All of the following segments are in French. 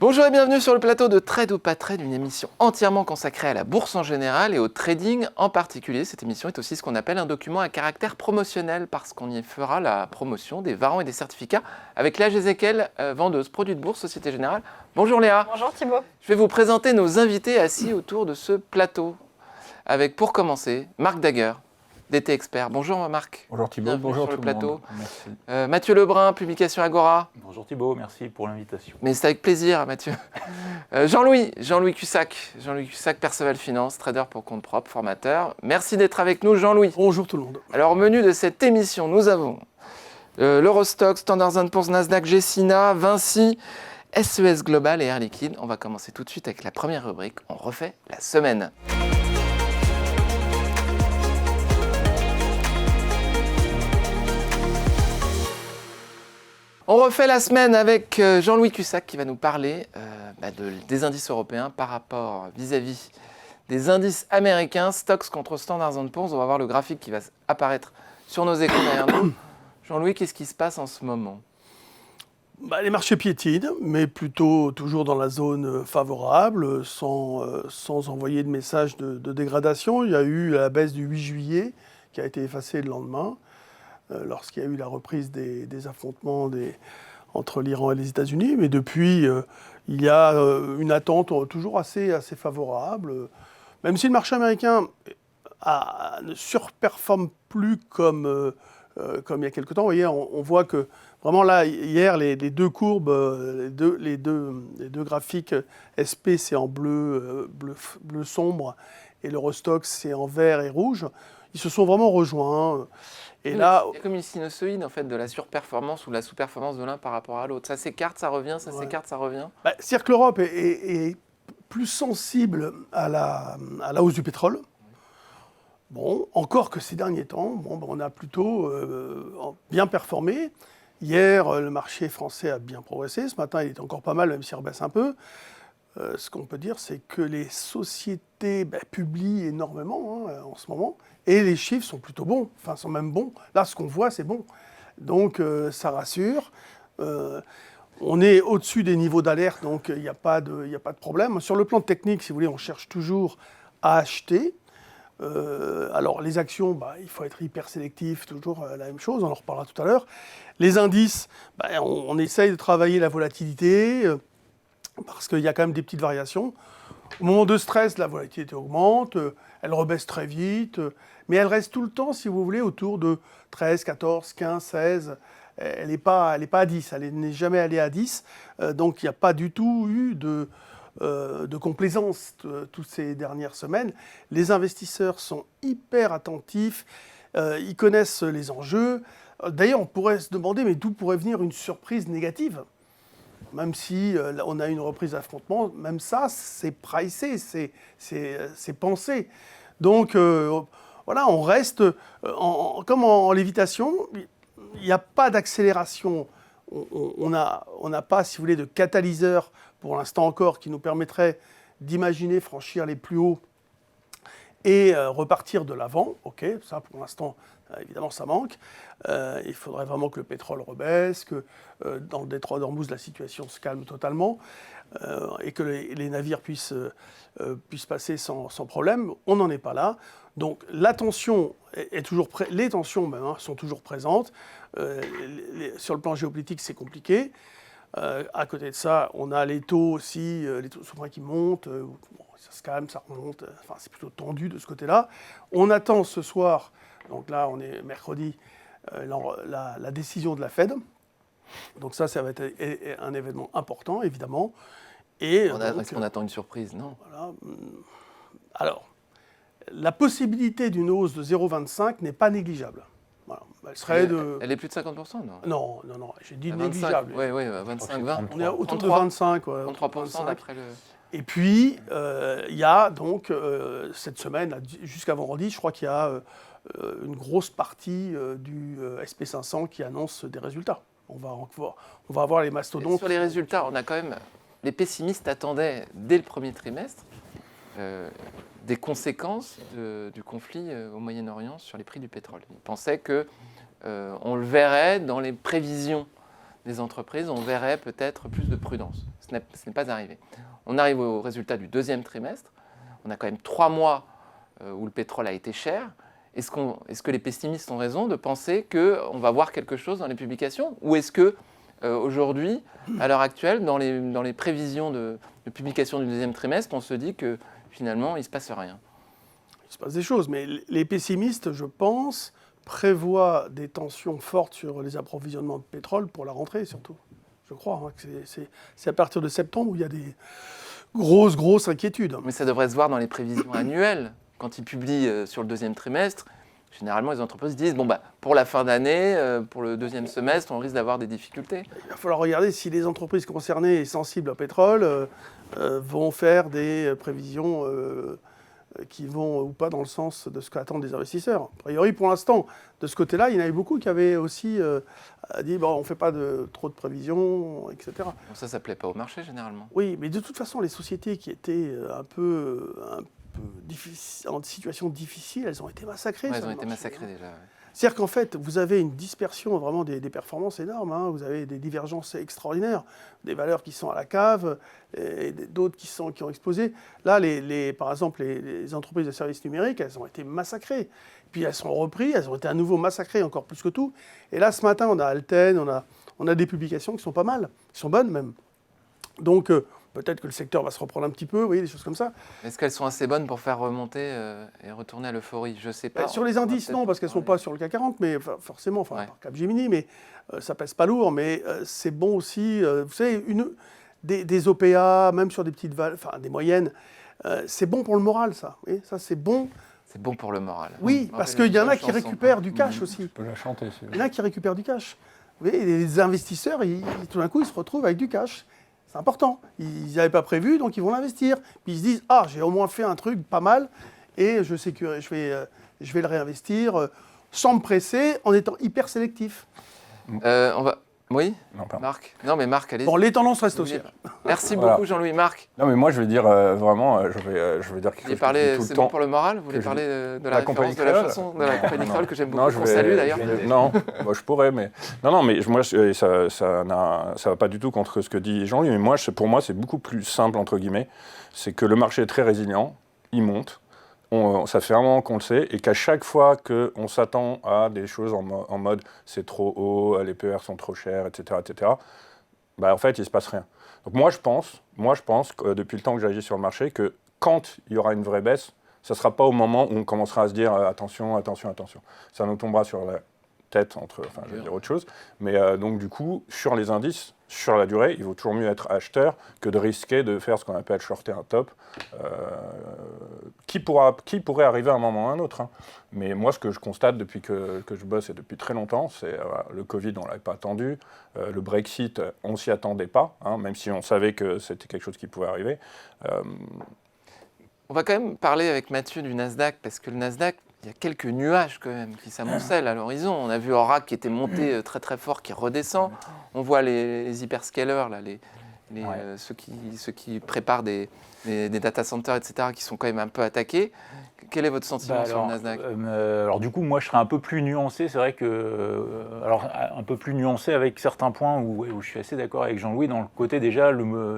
Bonjour et bienvenue sur le plateau de Trade ou pas Trade, une émission entièrement consacrée à la bourse en général et au trading en particulier. Cette émission est aussi ce qu'on appelle un document à caractère promotionnel parce qu'on y fera la promotion des varants et des certificats avec Léa Jézéquel, vendeuse produits de bourse Société Générale. Bonjour Léa. Bonjour Thibaut. Je vais vous présenter nos invités assis autour de ce plateau avec pour commencer Marc Daguerre, DT Expert. Bonjour Marc. Bonjour Thibaut, Bienvenue bonjour sur tout le le plateau. monde. Merci. Mathieu Lebrun, Publication Agora. Bonjour Thibaut, merci pour l'invitation. Mais c'est avec plaisir, Mathieu. Jean-Louis Cussac, Perceval Finance, trader pour compte propre, formateur. Merci d'être avec nous, Jean-Louis. Bonjour tout le monde. Alors, au menu de cette émission, nous avons l'Eurostoxx, Standard & Poor's, Nasdaq, Gecina, Vinci, SES Global et Air Liquide. On va commencer tout de suite avec la première rubrique. On refait la semaine. On refait la semaine avec Jean-Louis Cussac qui va nous parler des indices européens par rapport vis-à-vis des indices américains, Stoxx contre Standard & Poor's. On va voir le graphique qui va apparaître sur nos écrans derrière nous. Jean-Louis, qu'est-ce qui se passe en ce moment ? Les marchés piétinent, mais plutôt toujours dans la zone favorable, sans envoyer de message de dégradation. Il y a eu la baisse du 8 juillet qui a été effacée le lendemain, lorsqu'il y a eu la reprise des affrontements entre l'Iran et les États-Unis. Mais depuis, il y a une attente toujours assez favorable. Même si le marché américain ne surperforme plus comme il y a quelque temps. Vous voyez, on voit que vraiment là, hier, les deux courbes, les deux graphiques SP, c'est en bleu sombre, et l'Eurostoxx, c'est en vert et rouge. Ils se sont vraiment rejoints. Et là, il y a comme une sinusoïde en fait, de la surperformance ou de la sous-performance de l'un par rapport à l'autre. Ça s'écarte, ça revient, ça s'écarte, ça revient. C'est-à-dire que l'Europe est plus sensible à la hausse du pétrole. Bon, encore que ces derniers temps, on a plutôt bien performé. Hier, le marché français a bien progressé. Ce matin, il est encore pas mal, même s'il rebaisse un peu. Ce qu'on peut dire, c'est que les sociétés publient énormément en ce moment. Et les chiffres sont plutôt bons, enfin sont même bons. Là, ce qu'on voit, c'est bon. Donc, ça rassure. On est au-dessus des niveaux d'alerte, donc il n'y a pas de problème. Sur le plan technique, si vous voulez, on cherche toujours à acheter. Alors, les actions, il faut être hyper sélectif, toujours la même chose, on en reparlera tout à l'heure. Les indices, on essaye de travailler la volatilité, parce qu'il y a quand même des petites variations. Au moment de stress, la volatilité augmente, elle rebaisse très vite, mais elle reste tout le temps, si vous voulez, autour de 13, 14, 15, 16. Elle n'est pas à 10, elle n'est jamais allée à 10. Donc il n'y a pas du tout eu de complaisance toutes ces dernières semaines. Les investisseurs sont hyper attentifs, ils connaissent les enjeux. D'ailleurs, on pourrait se demander, mais d'où pourrait venir une surprise négative ? Même si on a une reprise d'affrontement, même ça, c'est pricé, c'est pensé. Donc, voilà, on reste comme en lévitation, il n'y a pas d'accélération. On n'a pas, si vous voulez, de catalyseur, pour l'instant encore, qui nous permettrait d'imaginer franchir les plus hauts et repartir de l'avant. OK, ça, pour l'instant, évidemment, ça manque. Il faudrait vraiment que le pétrole rebaisse, que dans le détroit d'Ormuz, la situation se calme totalement et que les navires puissent passer sans problème. On n'en est pas là. Donc la tension est toujours les tensions même, sont toujours présentes. Sur le plan géopolitique, c'est compliqué. À côté de ça, on a les taux aussi, les taux souverains qui montent. Ça se calme, ça remonte. Enfin, c'est plutôt tendu de ce côté-là. On attend ce soir, donc là, on est mercredi, la décision de la Fed. Donc ça va être un événement important, évidemment. Est-ce qu'on attend une surprise ? Non. Voilà. Alors, la possibilité d'une hausse de 0,25 n'est pas négligeable. Voilà. Elle est plus de 50%, non ? Non, j'ai dit négligeable. Oui, 25-20. On est autour de 25. 33% d'après le... Et puis, il y a donc, cette semaine, jusqu'à vendredi, je crois qu'il y a une grosse partie du SP500 qui annonce des résultats. On va avoir les mastodontes. Et sur les résultats, on a quand même... Les pessimistes attendaient, dès le premier trimestre, des conséquences du conflit au Moyen-Orient sur les prix du pétrole. Ils pensaient qu'on le verrait dans les prévisions des entreprises, on verrait peut-être plus de prudence. Ce n'est pas arrivé. On arrive au résultat du deuxième trimestre. On a quand même 3 mois où le pétrole a été cher. Est-ce que les pessimistes ont raison de penser qu'on va voir quelque chose dans les publications? Ou est-ce que aujourd'hui, à l'heure actuelle, dans les prévisions de publication du deuxième trimestre, on se dit que finalement, il ne se passe rien? Il se passe des choses, mais les pessimistes, je pense, prévoient des tensions fortes sur les approvisionnements de pétrole pour la rentrée, surtout. Je crois que c'est à partir de septembre où il y a des grosses inquiétudes. Mais ça devrait se voir dans les prévisions annuelles. Quand ils publient sur le deuxième trimestre, généralement, les entreprises disent pour la fin d'année, pour le deuxième semestre, on risque d'avoir des difficultés. Il va falloir regarder si les entreprises concernées et sensibles au pétrole vont faire des prévisions qui vont ou pas dans le sens de ce qu'attendent les investisseurs. A priori, pour l'instant, de ce côté-là, il y en avait beaucoup qui avaient aussi dit on ne fait pas trop de prévisions, etc. Bon, ça ne plaît pas au marché, généralement. Oui, mais de toute façon, les sociétés qui étaient un peu en situation difficile, elles ont été massacrées. Ouais, elles ont été massacrées déjà. Ouais. C'est-à-dire qu'en fait, vous avez une dispersion vraiment des performances énormes. Vous avez des divergences extraordinaires, des valeurs qui sont à la cave et d'autres qui ont explosé. Là, par exemple, les entreprises de services numériques, elles ont été massacrées. Puis elles sont reprises, elles ont été à nouveau massacrées encore plus que tout. Et là, ce matin, on a Alten, on a des publications qui sont pas mal, qui sont bonnes même. Donc, peut-être que le secteur va se reprendre un petit peu, vous voyez, des choses comme ça. Est-ce qu'elles sont assez bonnes pour faire remonter et retourner à l'euphorie? Je ne sais pas. Sur les indices, non, parce qu'elles ne sont pas sur le CAC 40, mais forcément, par Capgemini, mais ça pèse pas lourd. Mais c'est bon aussi, vous savez, des OPA, même sur des petites des moyennes, c'est bon pour le moral, ça. Et ça, c'est bon. C'est bon pour le moral. Oui, parce qu'il y en a qui récupèrent du cash aussi. Je peux la chanter. Il y en a qui récupèrent du cash. Vous voyez, les investisseurs, tout d'un coup, ils se retrouvent avec du cash. C'est important. Ils n'avaient pas prévu, donc ils vont l'investir. Puis ils se disent, j'ai au moins fait un truc pas mal, et je vais le réinvestir sans me presser, en étant hyper sélectif. Oui, non, Marc. Non, mais Marc, allez-y. Bon, les tendances restent aussi. Merci beaucoup, Jean-Louis. Marc. Non, mais moi, je vais dire vraiment, je vais dire quelque chose que je dis tout le temps. C'est bon pour le moral? Vous voulez parler de la référence de la chanson de la compagnie créole que j'aime beaucoup, qu'on salue d'ailleurs? Non, je pourrais, mais... Non, mais moi, ça va pas du tout contre ce que dit Jean-Louis, mais pour moi, c'est beaucoup plus simple, entre guillemets. C'est que le marché est très résilient, il monte. Ça fait un moment qu'on le sait, et qu'à chaque fois qu'on s'attend à des choses en mode c'est trop haut, les PER sont trop chers, etc., en fait, il ne se passe rien. Donc moi, je pense que depuis le temps que j'agis sur le marché, que quand il y aura une vraie baisse, ça ne sera pas au moment où on commencera à se dire attention. Ça nous tombera sur la tête, je vais dire autre chose. Mais donc du coup, sur les indices, sur la durée, il vaut toujours mieux être acheteur que de risquer de faire ce qu'on appelle shorter un top, qui pourrait arriver à un moment ou à un autre. Mais moi, ce que je constate depuis que je bosse et depuis très longtemps, c'est le Covid, on ne l'avait pas attendu, le Brexit, on ne s'y attendait pas, même si on savait que c'était quelque chose qui pouvait arriver. On va quand même parler avec Mathieu du Nasdaq, parce que le Nasdaq, il y a quelques nuages quand même qui s'amoncellent à l'horizon. On a vu Oracle qui était monté très très fort, qui redescend. On voit les hyperscalers, là, ceux qui préparent des data centers, etc., qui sont quand même un peu attaqués. Quel est votre sentiment sur le Nasdaq? Alors du coup, moi, je serais un peu plus nuancé. C'est vrai que, un peu plus nuancé avec certains points où je suis assez d'accord avec Jean-Louis. Dans le côté déjà,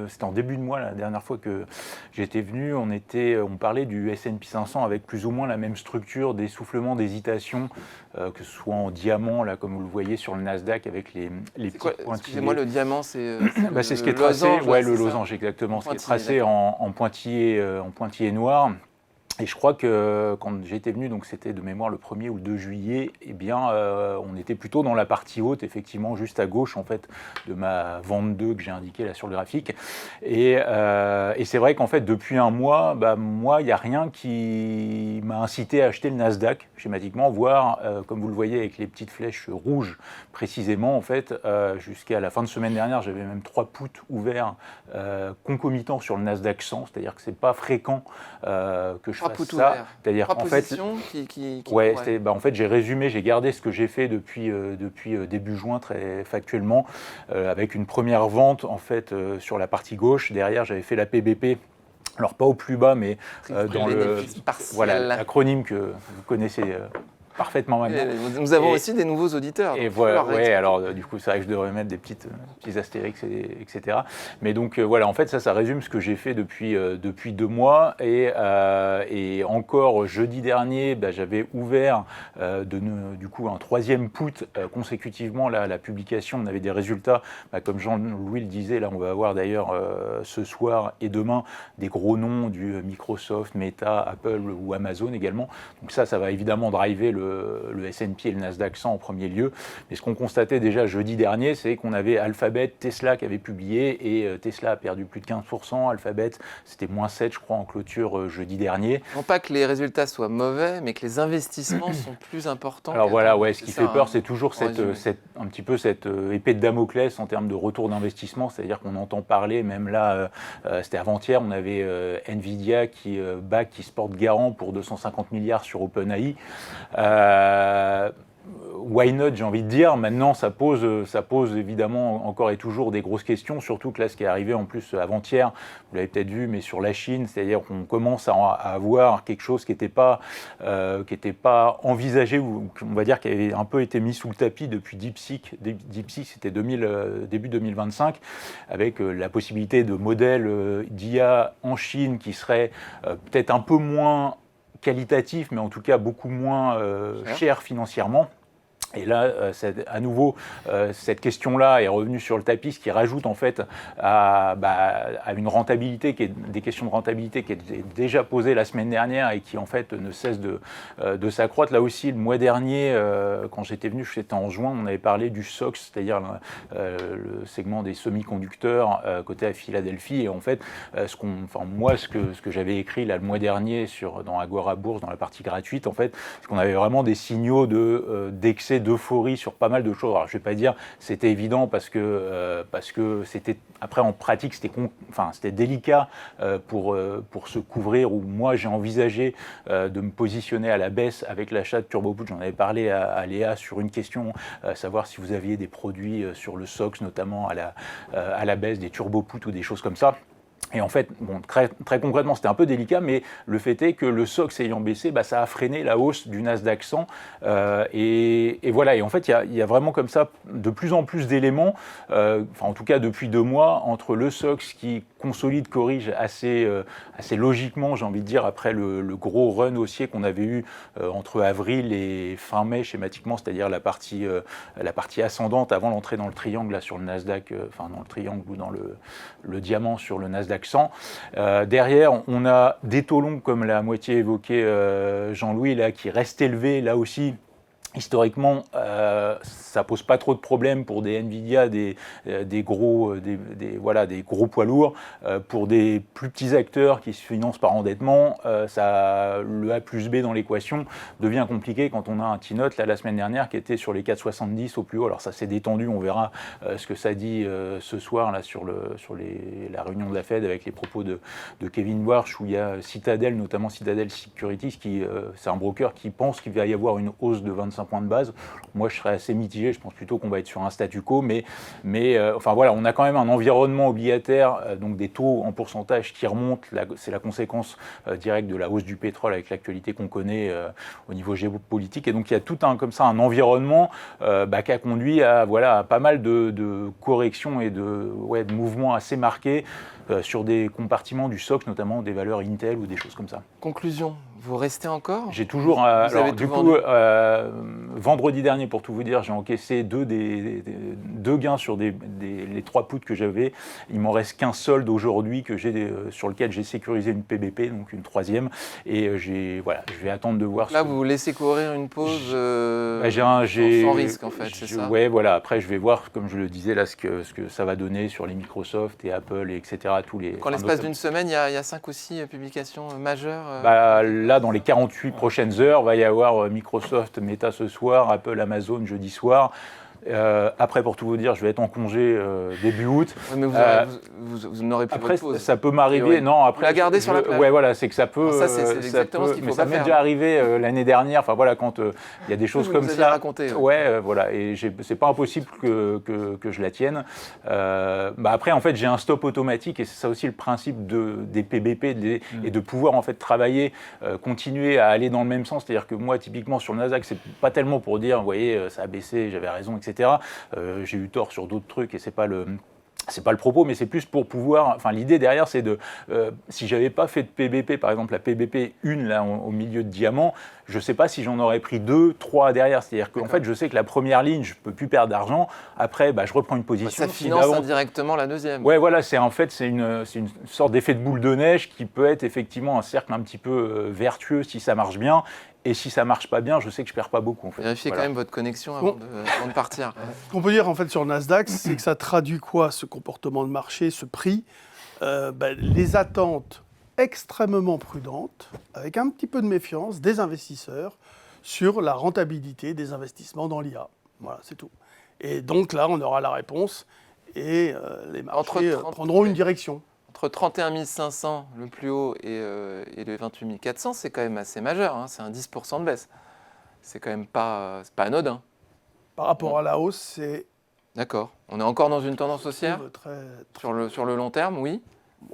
c'était en début de mois, la dernière fois que j'étais venu, on parlait du S&P 500 avec plus ou moins la même structure, d'essoufflement, d'hésitation, que ce soit en diamant, là, comme vous le voyez sur le Nasdaq, avec les petits pointillés. Excusez-moi, le diamant, c'est c'est ce qui est tracé, le losange, exactement, ce qui est tracé en pointillé noir. Et je crois que quand j'étais venu, donc c'était de mémoire le 1er ou le 2 juillet, on était plutôt dans la partie haute, effectivement, juste à gauche en fait de ma vente 2 que j'ai indiquée là sur le graphique. Et c'est vrai qu'en fait depuis un mois, moi il n'y a rien qui m'a incité à acheter le Nasdaq schématiquement, voire comme vous le voyez avec les petites flèches rouges précisément en fait, jusqu'à la fin de semaine dernière, j'avais même 3 puts ouverts concomitants sur le Nasdaq 100, c'est-à-dire que c'est pas fréquent que je fasse ça. C'est-à-dire en fait, en fait j'ai résumé, j'ai gardé ce que j'ai fait depuis début juin très factuellement, avec une première vente en fait sur la partie gauche. Derrière j'avais fait la PBP. Alors pas au plus bas, mais dans l'acronyme que vous connaissez parfaitement maintenant. Nous avons aussi des nouveaux auditeurs. Et voilà, ouais, alors du coup, c'est vrai que je devrais mettre des petits astérix, etc. Mais donc voilà, en fait, ça résume ce que j'ai fait depuis 2 mois. Et encore jeudi dernier, j'avais ouvert du coup un 3e put consécutivement la publication. On avait des résultats, comme Jean-Louis le disait, là on va avoir d'ailleurs ce soir et demain des gros noms du Microsoft, Meta, Apple ou Amazon également. Donc ça va évidemment driver le S&P et le Nasdaq 100 en premier lieu. Mais ce qu'on constatait déjà jeudi dernier, c'est qu'on avait Alphabet, Tesla qui avait publié, et Tesla a perdu plus de 15%, Alphabet c'était moins 7 je crois en clôture jeudi dernier. Non pas que les résultats soient mauvais, mais que les investissements sont plus importants. Alors voilà, ce qui fait peur, c'est toujours un petit peu cette épée de Damoclès en termes de retour d'investissement, c'est-à-dire qu'on entend parler, même là, c'était avant-hier, on avait Nvidia qui se porte garant pour 250 milliards sur OpenAI. Why not, j'ai envie de dire. Maintenant, ça pose évidemment encore et toujours des grosses questions, surtout que là, ce qui est arrivé en plus avant-hier, vous l'avez peut-être vu, mais sur la Chine, c'est-à-dire qu'on commence à avoir quelque chose qui n'était pas envisagé, ou on va dire qui avait un peu été mis sous le tapis depuis DeepSeek. DeepSeek, c'était début 2025, avec la possibilité de modèles d'IA en Chine qui seraient peut-être un peu moins qualitatifs, mais en tout cas beaucoup moins chers financièrement. Et là, à nouveau, cette question-là est revenue sur le tapis, ce qui rajoute en fait à une rentabilité, des questions de rentabilité qui étaient déjà posées la semaine dernière et qui en fait ne cessent de s'accroître. Là aussi, le mois dernier, quand j'étais venu, c'était en juin, on avait parlé du SOX, c'est-à-dire le segment des semi-conducteurs côté à Philadelphie. Et en fait, ce que j'avais écrit là le mois dernier dans Agora Bourse, dans la partie gratuite, en fait, c'est qu'on avait vraiment des signaux d'excès d'euphorie sur pas mal de choses. Alors je vais pas dire c'était évident parce que c'était après en pratique c'était délicat pour se couvrir, ou moi j'ai envisagé de me positionner à la baisse avec l'achat de TurboPut. J'en avais parlé à Léa sur une question, savoir si vous aviez des produits sur le SOX notamment à la baisse, des TurboPut ou des choses comme ça. Et en fait, très, très concrètement, c'était un peu délicat, mais le fait est que le SOX ayant baissé, ça a freiné la hausse du Nasdaq 100. Et voilà, et en fait, il y a vraiment comme ça de plus en plus d'éléments, en tout cas depuis 2 mois, entre le SOX qui consolide, corrige assez logiquement, j'ai envie de dire, après le gros run haussier qu'on avait eu entre avril et fin mai schématiquement, c'est-à-dire la partie ascendante avant l'entrée dans le triangle là, sur le Nasdaq, dans le triangle ou dans le diamant sur le Nasdaq 100. Derrière, on a des taux longs, comme l'a à moitié évoqué Jean-Louis, là, qui restent élevés, là aussi. Historiquement, ça pose pas trop de problèmes pour des Nvidia, des gros poids lourds. Pour des plus petits acteurs qui se financent par endettement, le A plus B dans l'équation devient compliqué quand on a un T-Note la semaine dernière qui était sur les 4,70 au plus haut. Alors ça s'est détendu, on verra ce que ça dit ce soir là sur la réunion de la Fed avec les propos de Kevin Warsh, où il y a Citadel, notamment Citadel Securities, c'est un broker qui pense qu'il va y avoir une hausse de 25 points de base. Moi, je serais assez mitigé. Je pense plutôt qu'on va être sur un statu quo. Mais voilà, on a quand même un environnement obligataire, donc des taux en pourcentage qui remontent. C'est la conséquence directe de la hausse du pétrole avec l'actualité qu'on connaît au niveau géopolitique. Et donc, il y a tout un environnement qui a conduit à pas mal de corrections et de mouvements assez marqués sur des compartiments du SOX, notamment des valeurs Intel ou des choses comme ça. Conclusion, vous restez encore ? J'ai toujours... vendredi dernier, pour tout vous dire, j'ai encaissé deux gains sur les 3 puts que j'avais. Il m'en reste qu'un solde aujourd'hui sur lequel j'ai sécurisé une PBP, donc une 3e. Et je vais attendre de voir... Là, vous laissez courir une pause sans risque, en fait, c'est ça ? Oui, voilà. Après, je vais voir, comme je le disais, là, ce que ça va donner sur les Microsoft et Apple, etc. Quand l'espace d'une semaine, il y a 5 ou 6 publications majeures Là, dans les 48 prochaines heures, il va y avoir Microsoft, Meta ce soir, Apple, Amazon jeudi soir. Après, pour tout vous dire, je vais être en congé début août. Oui, mais vous n'aurez plus après, votre pause. ça peut m'arriver. Non, après, la garder sur la plage. Ouais, voilà, c'est que ça peut. Alors ça, c'est exactement ce qu'il faut mais pas ça m'est faire. déjà arrivé l'année dernière. Enfin voilà, quand il y a des choses comme ça. Raconté, voilà, et c'est pas impossible que je la tienne. Après, en fait, j'ai un stop automatique et c'est ça aussi le principe des PBP et de pouvoir en fait travailler, continuer à aller dans le même sens. C'est-à-dire que moi, typiquement sur le Nasdaq, c'est pas tellement pour dire, vous voyez, ça a baissé, j'avais raison, etc. J'ai eu tort sur d'autres trucs et c'est pas le propos, mais c'est plus pour pouvoir. Enfin, l'idée derrière, c'est si j'avais pas fait de PBP, par exemple, la PBP 1 là au milieu de diamant, je sais pas si j'en aurais pris 2, 3 derrière. C'est-à-dire qu'en fait, je sais que la première ligne, je peux plus perdre d'argent. Après, je reprends une position. Ça finance indirectement la deuxième. Ouais, voilà, c'est une sorte d'effet de boule de neige qui peut être effectivement un cercle un petit peu vertueux si ça marche bien. Et si ça marche pas bien, je sais que je perds pas beaucoup. En fait. Vérifiez quand même votre connexion avant de partir. Ce qu'on peut dire en fait sur Nasdaq, c'est que ça traduit quoi ce comportement de marché, ce prix les attentes extrêmement prudentes, avec un petit peu de méfiance des investisseurs sur la rentabilité des investissements dans l'IA. Voilà, c'est tout. Et donc là, on aura la réponse et les marchés prendront une direction. Entre 31 500, le plus haut, et le 28 400, c'est quand même assez majeur. Hein. C'est un 10% de baisse. C'est quand même pas anodin. Par rapport à la hausse, c'est... D'accord. On est encore dans une tendance haussière sur le long terme, oui.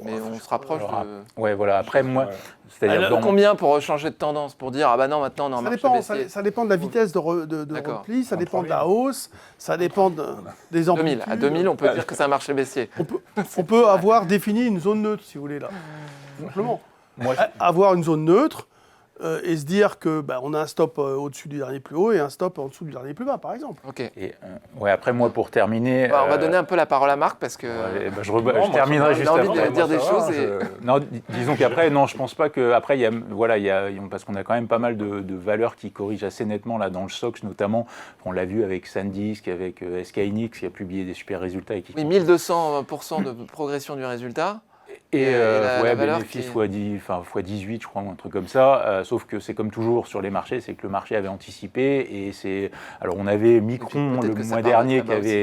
Mais on se rapproche de... Ouais, voilà. Après, moi... C'est-à-dire combien pour changer de tendance? Pour dire, ah bah non, maintenant, on est en marché baissier. Ça dépend de la vitesse de repli, ça dépend de la hausse, ça dépend des amplitudes. 2000. À 2000, on peut dire que c'est un marché baissier. On peut avoir défini une zone neutre, si vous voulez, là. Simplement. Avoir une zone neutre et se dire que on a un stop au-dessus du dernier plus haut et un stop en dessous du dernier plus bas, par exemple. Ok. Et, après, moi, pour terminer... on va donner un peu la parole à Marc, parce que... je terminerai juste avant. On a envie de dire des choses. Non, disons qu'après, non, je pense pas que... Après, parce qu'on a quand même pas mal de valeurs qui corrigent assez nettement là, dans le SOX, notamment, on l'a vu avec SanDisk, avec SK Hynix, qui a publié des super résultats. Oui, 1200% de progression du résultat. Et la bénéfice x 18, je crois, ou un truc comme ça. Sauf que c'est comme toujours sur les marchés, c'est que le marché avait anticipé. Et alors, on avait Micron le mois dernier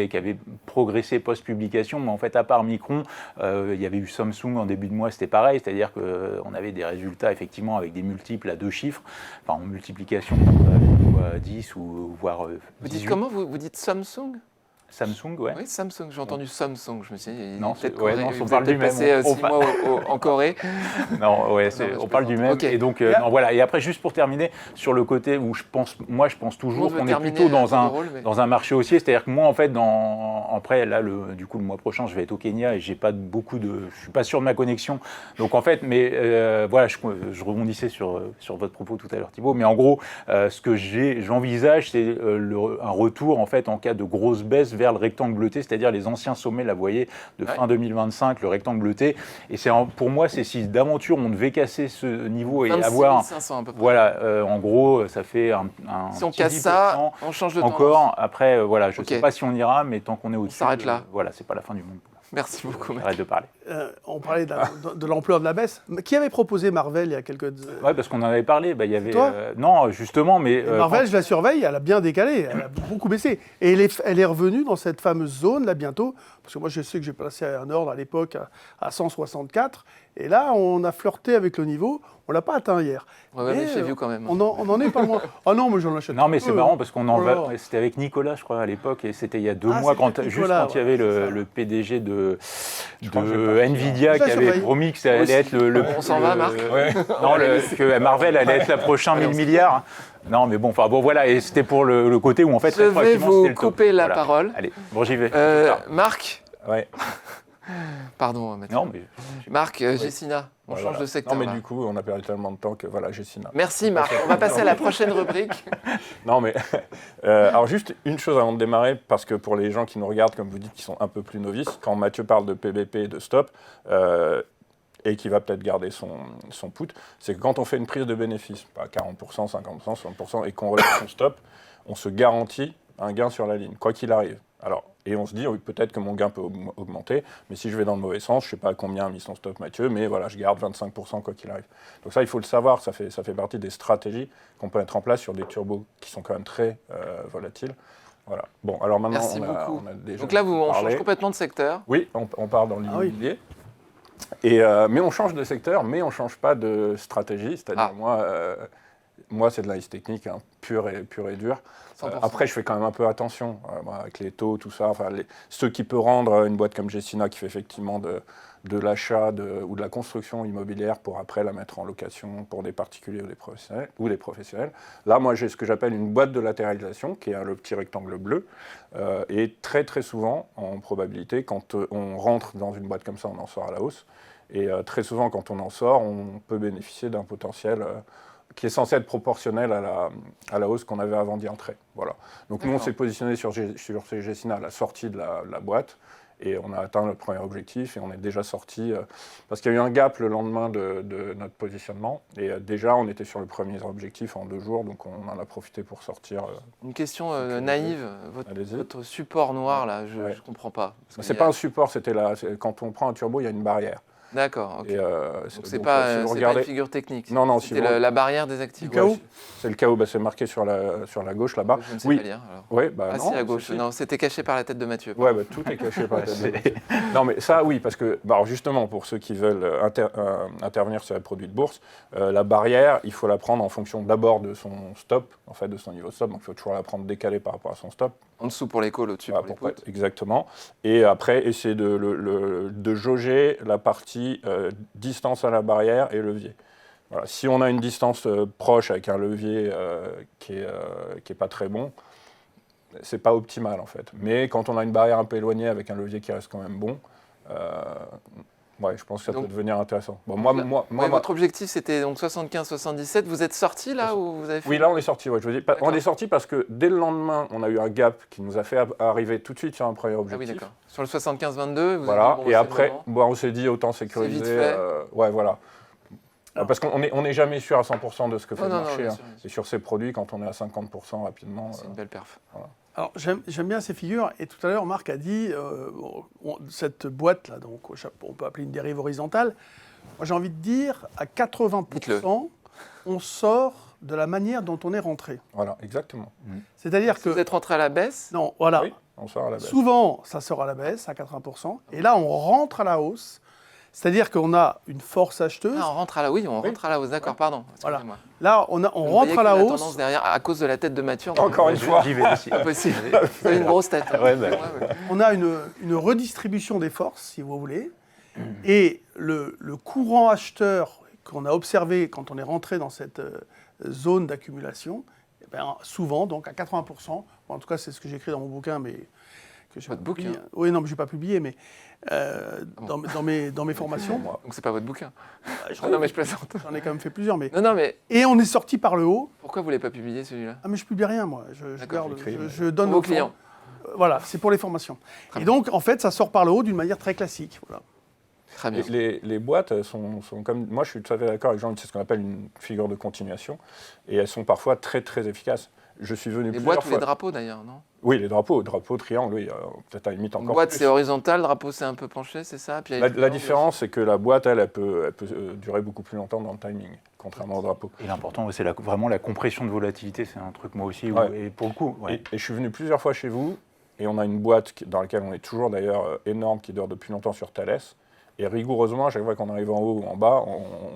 qui avait progressé post-publication, mais en fait, à part Micron, il y avait eu Samsung en début de mois, c'était pareil. C'est-à-dire qu'on avait des résultats, effectivement, avec des multiples à 2 chiffres, enfin en multiplication, 10 ou voire 18. Vous dites comment? Vous dites Samsung? Samsung, ouais. Oui, Samsung. J'ai entendu Samsung. Je me suis dit, non, on parle du même. Passé 6 mois en Corée. Non, on parle du même. Okay. Et donc, voilà. Et après, juste pour terminer, sur le côté où je pense toujours qu'on est plutôt dans un marché haussier. C'est-à-dire que moi, en fait, après, là, du coup, le mois prochain, je vais être au Kenya et je suis pas sûr de ma connexion. Donc, en fait, mais voilà, je rebondissais sur votre propos tout à l'heure, Thibaut. Mais en gros, ce que j'envisage, c'est un retour, en fait, en cas de grosse baisse vers le rectangle bleuté, c'est-à-dire les anciens sommets, là, vous voyez, de fin 2025, le rectangle bleuté. Et pour moi, c'est si d'aventure on devait casser ce niveau et avoir... 500 à peu près. Voilà, en gros, ça fait un si on casse ça, on change de tendance. Encore, après, voilà, je ne sais pas si on ira, mais tant qu'on est au-dessus... On s'arrête là. Voilà, c'est pas la fin du monde. Merci beaucoup. Arrête de parler. On parlait de l'ampleur de la baisse. Qui avait proposé Marvell il y a quelques... Oui, parce qu'on en avait parlé. Il y avait, toi non, justement, mais... Marvell, je la surveille, elle a bien décalé, elle a beaucoup baissé. Et elle est revenue dans cette fameuse zone, là, bientôt, parce que moi, je sais que j'ai placé un ordre à l'époque à 164, et là, on a flirté avec le niveau, on ne l'a pas atteint hier. Ouais, chez View quand même. On en est pas loin. Ah non, mais j'en achète. Non, mais c'est marrant, parce qu'on c'était avec Nicolas, je crois, à l'époque, et c'était il y a 2 mois, juste quand il y avait le PDG de Nvidia qui avait promis que ça allait être On s'en va, Marc. Non, que Marvell allait être la prochaine 1000 milliards. Non, mais bon, voilà, et c'était pour le côté où en fait... Je vais vous couper la parole. Allez, bon, j'y vais. Marc. Ouais. Pardon, Mathieu. Non, mais... Marc, Gecina, on change de secteur. Non, mais du coup, on a perdu tellement de temps que voilà, Gecina. Merci, Marc. On va passer à la prochaine rubrique. Non, mais... alors, juste une chose avant de démarrer, parce que pour les gens qui nous regardent, comme vous dites, qui sont un peu plus novices, quand Mathieu parle de PBP et de stop, et qui va peut-être garder son put, c'est que quand on fait une prise de bénéfice, pas 40%, 50%, 60%, et qu'on relève son stop, on se garantit un gain sur la ligne, quoi qu'il arrive. Alors, et on se dit, oui, peut-être que mon gain peut augmenter, mais si je vais dans le mauvais sens, je ne sais pas à combien a mis son stop Mathieu, mais voilà, je garde 25% quoi qu'il arrive. Donc ça, il faut le savoir, ça fait partie des stratégies qu'on peut mettre en place sur des turbos qui sont quand même très volatiles. Voilà. Bon, alors maintenant, Merci beaucoup. on a déjà Donc là, on parlé. change complètement de secteur. Oui, on part dans l'immobilier. Mais on change de secteur, mais on ne change pas de stratégie. C'est-à-dire, moi, c'est de l'analyse technique, hein, pure et dure. Après, je fais quand même un peu attention avec les taux, tout ça. Enfin, ce qui peut rendre une boîte comme Gecina, qui fait effectivement de l'achat ou de la construction immobilière pour après la mettre en location pour des particuliers ou des professionnels. Là, moi, j'ai ce que j'appelle une boîte de latéralisation, qui est le petit rectangle bleu. Et très, très souvent, en probabilité, quand on rentre dans une boîte comme ça, on en sort à la hausse. Et très souvent, quand on en sort, on peut bénéficier d'un potentiel qui est censé être proportionnel à la hausse qu'on avait avant d'y entrer. Voilà. Donc nous, on s'est positionné sur Gecina à la sortie de la boîte, et on a atteint notre premier objectif, et on est déjà sorti, parce qu'il y a eu un gap le lendemain de notre positionnement, et déjà, on était sur le premier objectif en 2 jours, donc on en a profité pour sortir. Une question naïve, votre support noir, là, je ne comprends pas. C'est pas un support, quand on prend un turbo, il y a une barrière. D'accord, ok. Donc c'est pas une figure technique. Non, c'était la barrière des actifs. C'est le KO, c'est marqué sur la gauche là-bas. Je ne sais pas lire. Alors. Non, si, à gauche. Non, c'était caché par la tête de Mathieu. Oui, tout est caché par la tête de Mathieu. Non, mais ça, oui, parce que alors justement, pour ceux qui veulent intervenir sur les produits de bourse, la barrière, il faut la prendre en fonction d'abord de son stop, en fait, de son niveau de stop. Donc il faut toujours la prendre décalée par rapport à son stop. En dessous pour les calls, au-dessus pour les puts. Exactement. Et après, essayer de jauger la partie distance à la barrière et levier. Voilà. Si on a une distance proche avec un levier qui est pas très bon, c'est pas optimal en fait. Mais quand on a une barrière un peu éloignée avec un levier qui reste quand même bon, je pense que ça peut devenir intéressant. Bon, votre objectif c'était donc 75-77. Vous êtes sorti là ou vous avez fait... Oui, là on est sorti. Ouais, je veux dire, on est sorti parce que dès le lendemain, on a eu un gap qui nous a fait arriver tout de suite sur un premier objectif. Ah oui, d'accord. Sur le 75-22, vous voilà. avez dit, et après, on s'est dit autant sécuriser. C'est vite fait. Voilà. Parce qu'on n'est jamais sûr à 100% de ce que fait le marché. Sûr. Et sur ces produits, quand on est à 50% rapidement... C'est une belle perf. Voilà. Alors, j'aime bien ces figures. Et tout à l'heure, Marc a dit, cette boîte-là, donc on peut appeler une dérive horizontale, moi j'ai envie de dire, à 80%, on sort de la manière dont on est rentré. Voilà, exactement. C'est-à-dire que... Vous êtes rentré à la baisse ? Non, voilà. Oui, on sort à la baisse. Souvent, ça sort à la baisse, à 80%. Et là, on rentre à la hausse. C'est-à-dire qu'on a une force acheteuse. Ah, on rentre à la hausse, d'accord, pardon. Voilà. Là, on rentre à la hausse. Tendance derrière, à cause de la tête de Mathieu. Encore une fois. J'y vais aussi. Impossible. Vous avez une grosse tête. On a une redistribution des forces, si vous voulez. Et le courant acheteur qu'on a observé quand on est rentré dans cette zone d'accumulation, souvent, donc à 80%, en tout cas c'est ce que j'écris dans mon bouquin, mais que je n'ai pas publié. Oui, non, mais je n'ai pas publié, mais dans mes formations. Donc c'est pas votre bouquin. Non, mais je plaisante. J'en ai quand même fait plusieurs, mais. Non, mais. Et on est sorti par le haut. Pourquoi vous l'avez pas publié celui-là ? Ah, mais je publie rien, moi. Je donne aux clients. Voilà, c'est pour les formations. Et donc, en fait, ça sort par le haut d'une manière très classique. Voilà. Très bien. Les boîtes sont comme... Moi, je suis tout à fait d'accord avec Jean, c'est ce qu'on appelle une figure de continuation. Et elles sont parfois très, très efficaces. Je suis venu plusieurs fois... Les boîtes ou les drapeaux, d'ailleurs, non ? Oui, les drapeaux, triangle, oui, peut-être à la limite encore une boîte, plus. C'est horizontal, le drapeau, c'est un peu penché, c'est ça ? Puis la différence, c'est que la boîte, elle peut durer beaucoup plus longtemps dans le timing, contrairement au drapeau. Et l'important, c'est vraiment la compression de volatilité. C'est un truc, moi aussi, et pour le coup... Et je suis venu plusieurs fois chez vous, et on a une boîte dans laquelle on est toujours d'ailleurs énorme, qui dure depuis longtemps sur Thales. Et rigoureusement, à chaque fois qu'on arrive en haut ou en bas,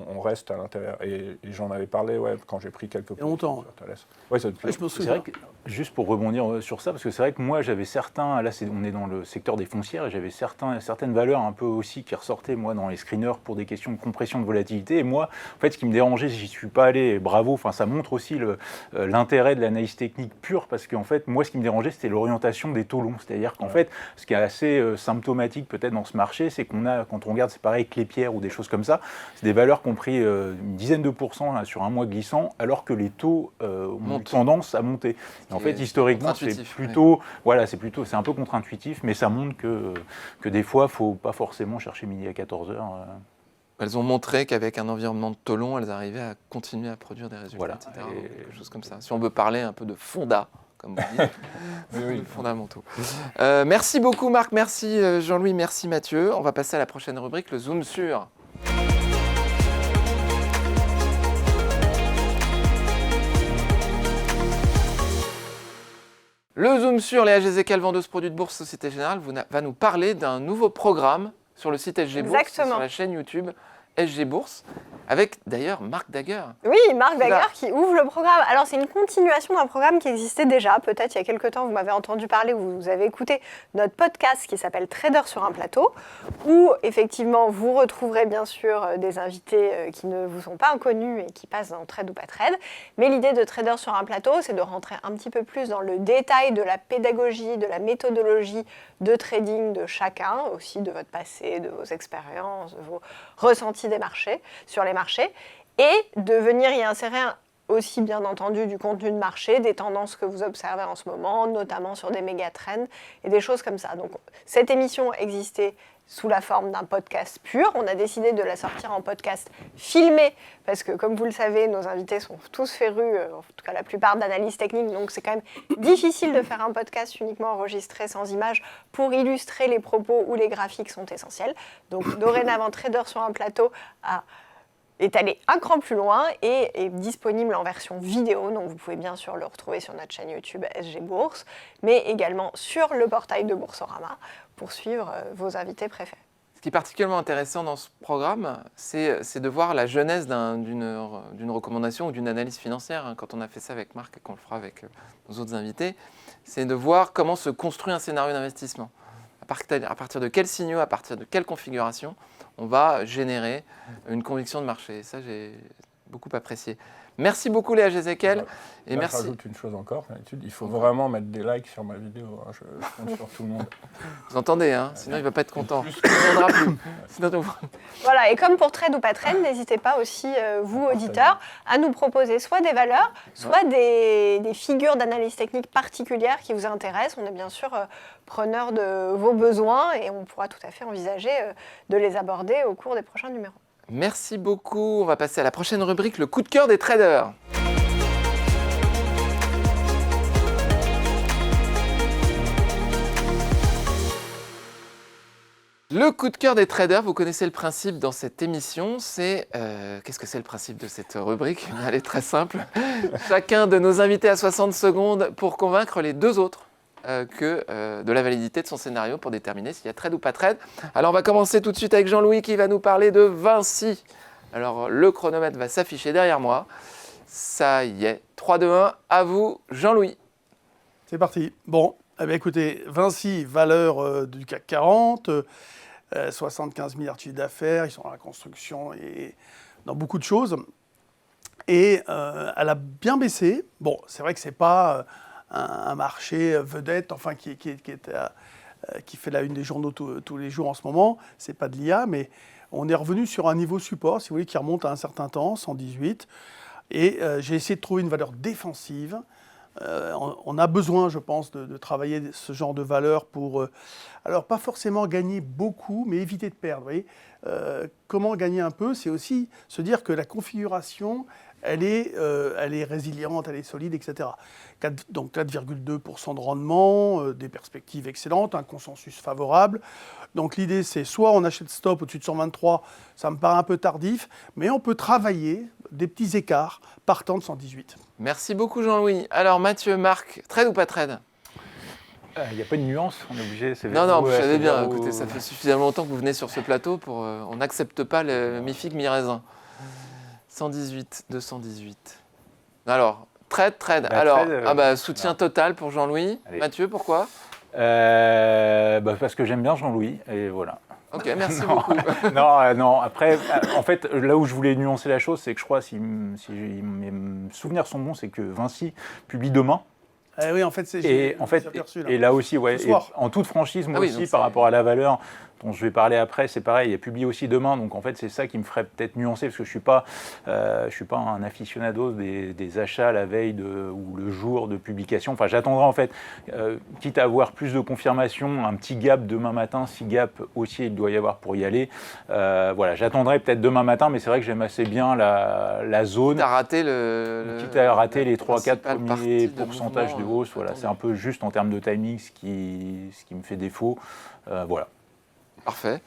on reste à l'intérieur. Et j'en avais parlé quand j'ai pris quelques points sur Thales. Oui, ça je me souviens. Juste pour rebondir sur ça, parce que c'est vrai que moi, j'avais certains... Là, on est dans le secteur des foncières, et j'avais certaines valeurs un peu aussi qui ressortaient, moi, dans les screeners pour des questions de compression de volatilité. Et moi, en fait, ce qui me dérangeait, j'y suis pas allé, et bravo, enfin, ça montre aussi l'intérêt de l'analyse technique pure, parce qu'en fait, moi, ce qui me dérangeait, c'était l'orientation des taux longs. C'est-à-dire qu'en fait, ce qui est assez symptomatique peut-être dans ce marché, c'est qu'on a, quand on regarde, c'est pareil avec les pierres ou des choses comme ça, c'est des valeurs qui ont pris une dizaine de pourcents là, sur un mois glissant, alors que les taux ont tendance à monter. Et en fait, historiquement, c'est plutôt, c'est un peu contre-intuitif, mais ça montre que des fois, il ne faut pas forcément chercher midi à 14h. Elles ont montré qu'avec un environnement de taux long, elles arrivaient à continuer à produire des résultats, etc. Quelque chose comme ça. Si on veut parler un peu de fonda, comme vous dites, fondamentaux. Merci beaucoup Marc, merci Jean-Louis, merci Mathieu. On va passer à la prochaine rubrique, le Zoom sur. Le Zoom sur Léa Jézéquel, vendeuse produits de bourse Société Générale, va nous parler d'un nouveau programme sur le site SG Bourse, sur la chaîne YouTube SG Bourse, avec d'ailleurs Marc Dagger. Oui, Marc Dagger qui ouvre le programme. Alors c'est une continuation d'un programme qui existait déjà, peut-être il y a quelques temps, vous m'avez entendu parler, vous avez écouté notre podcast qui s'appelle Trader sur un plateau, où effectivement vous retrouverez bien sûr des invités qui ne vous sont pas inconnus et qui passent dans Trade ou pas Trade. Mais l'idée de Trader sur un plateau, c'est de rentrer un petit peu plus dans le détail de la pédagogie, de la méthodologie de trading de chacun, aussi de votre passé, de vos expériences, de vos ressentis des marchés, sur les marchés, et de venir y insérer aussi bien entendu du contenu de marché, des tendances que vous observez en ce moment, notamment sur des méga trends et des choses comme ça. Donc cette émission existait sous la forme d'un podcast pur. On a décidé de la sortir en podcast filmé parce que, comme vous le savez, nos invités sont tous férus, en tout cas la plupart d'analyses techniques, donc c'est quand même difficile de faire un podcast uniquement enregistré sans images pour illustrer les propos où les graphiques sont essentiels. Donc dorénavant, Trader sur un plateau est allé un cran plus loin et est disponible en version vidéo, donc vous pouvez bien sûr le retrouver sur notre chaîne YouTube SG Bourse, mais également sur le portail de Boursorama pour suivre vos invités préférés. Ce qui est particulièrement intéressant dans ce programme, c'est de voir la genèse d'une recommandation ou d'une analyse financière. Quand on a fait ça avec Marc et qu'on le fera avec nos autres invités, c'est de voir comment se construit un scénario d'investissement. À partir de quels signaux, à partir de quelle configuration, on va générer une conviction de marché. Et ça, j'ai beaucoup apprécié. Merci beaucoup Léa Jézéquel. Et merci. Je rajoute une chose encore, il faut vraiment mettre des likes sur ma vidéo, hein. Je compte sur tout le monde. Vous entendez, hein, sinon il ne va pas être content. Il ne viendra plus. Voilà, et comme pour Trade ou pas Trade, n'hésitez pas aussi, vous auditeurs, à nous proposer soit des valeurs, soit des figures d'analyse technique particulières qui vous intéressent. On est bien sûr preneurs de vos besoins et on pourra tout à fait envisager de les aborder au cours des prochains numéros. Merci beaucoup. On va passer à la prochaine rubrique, le coup de cœur des traders. Le coup de cœur des traders, vous connaissez le principe dans cette émission, c'est... qu'est-ce que c'est le principe de cette rubrique? Elle est très simple. Chacun de nos invités a 60 secondes pour convaincre les deux autres de la validité de son scénario pour déterminer s'il y a trade ou pas trade. Alors on va commencer tout de suite avec Jean-Louis qui va nous parler de Vinci. Alors le chronomètre va s'afficher derrière moi. Ça y est, 3, 2, 1, à vous Jean-Louis. C'est parti. Bon, eh bien, écoutez, Vinci, valeur du CAC 40, 75 milliards de chiffre d'affaires, ils sont dans la construction et dans beaucoup de choses. Et elle a bien baissé. Bon, c'est vrai que ce n'est pas... un marché vedette, enfin qui fait la une des journaux tous les jours en ce moment. C'est pas de l'IA, mais on est revenu sur un niveau support, si vous voulez, qui remonte à un certain temps, 118. Et j'ai essayé de trouver une valeur défensive. On a besoin, je pense, de travailler ce genre de valeur pour, alors pas forcément gagner beaucoup, mais éviter de perdre. Vous voyez, comment gagner un peu, c'est aussi se dire que la configuration, elle est résiliente, elle est solide, etc. Donc 4,2% de rendement, des perspectives excellentes, un consensus favorable. Donc l'idée, c'est soit on achète stop au-dessus de 123, ça me paraît un peu tardif, mais on peut travailler des petits écarts partant de 118. Merci beaucoup Jean-Louis. Alors Mathieu, Marc, trade ou pas trade? Il n'y a pas de nuance, on est obligé. Non, vous savez bien, écoutez, ça fait suffisamment longtemps que vous venez sur ce plateau pour... on n'accepte pas le mi-figue, mi-raisin. 118, 218. Alors, trade. Alors, soutien total pour Jean-Louis. Allez. Mathieu, pourquoi? Parce que j'aime bien Jean-Louis, et voilà. Ok, merci beaucoup. non, après, en fait, là où je voulais nuancer la chose, c'est que je crois, si mes souvenirs sont bons, c'est que Vinci publie demain. Oui, en fait, c'est... Et là aussi, ouais, et en toute franchise, moi aussi, par rapport à la valeur dont je vais parler après, c'est pareil, il est publié aussi demain, donc en fait, c'est ça qui me ferait peut-être nuancer, parce que je suis pas un aficionado des achats la veille ou le jour de publication. Enfin, j'attendrai en fait, quitte à avoir plus de confirmation, un petit gap demain matin, si gap aussi il doit y avoir pour y aller. Voilà, j'attendrai peut-être demain matin, mais c'est vrai que j'aime assez bien la zone. Quitte à rater les 3-4 premiers pourcentages de hausse, voilà, c'est un peu juste en termes de timing ce qui me fait défaut. Voilà. Parfait.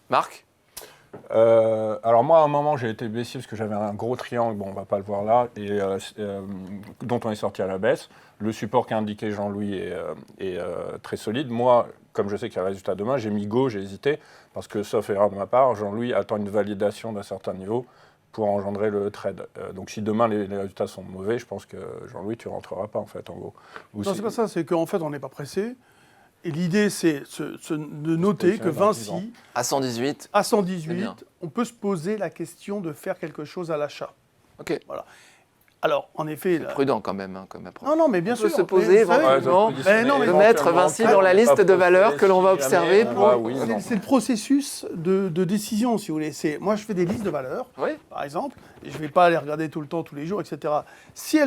Marc? Alors moi, à un moment, j'ai été baissier parce que j'avais un gros triangle, bon, on va pas le voir là, et dont on est sorti à la baisse. Le support qu'a indiqué Jean-Louis est très solide. Moi, comme je sais qu'il y a un résultat demain, j'ai mis go, j'ai hésité, parce que, sauf erreur de ma part, Jean-Louis attend une validation d'un certain niveau pour engendrer le trade. Donc si demain les résultats sont mauvais, je pense que Jean-Louis, tu rentreras pas en fait, en gros. Non, c'est pas ça, c'est qu'en fait, on n'est pas pressé. Et l'idée, c'est de noter que Vinci, à 118, à 118, on peut se poser la question de faire quelque chose à l'achat. Ok. Voilà. Alors, en effet... C'est prudent quand même, comme approche. Non, mais bien sûr. On peut se poser éventuellement, de mettre Vinci dans la liste de valeurs que l'on va observer. C'est le processus de décision, si vous voulez. Moi, je fais des listes de valeurs, par exemple, et je ne vais pas les regarder tout le temps, tous les jours, etc. Si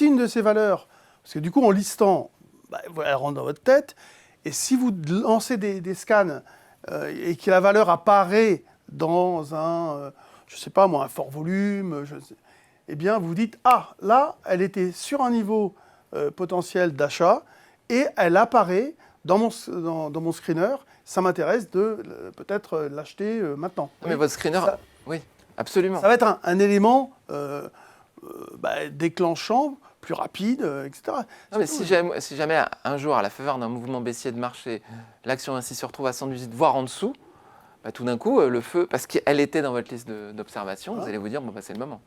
une de ces valeurs, parce que du coup, en listant, elle rentre dans votre tête, et si vous lancez des scans et que la valeur apparaît dans je ne sais pas moi, un fort volume, eh bien, vous dites, ah, là, elle était sur un niveau potentiel d'achat et elle apparaît dans mon screener. Ça m'intéresse de peut-être l'acheter maintenant. Mais votre screener, oui, absolument. Ça va être un élément déclenchant, plus rapide, etc. Non, mais si jamais un jour, à la faveur d'un mouvement baissier de marché, l'action ainsi se retrouve à 118, voire en dessous, tout d'un coup, le feu, parce qu'elle était dans votre liste d'observation, vous allez vous dire, c'est le moment.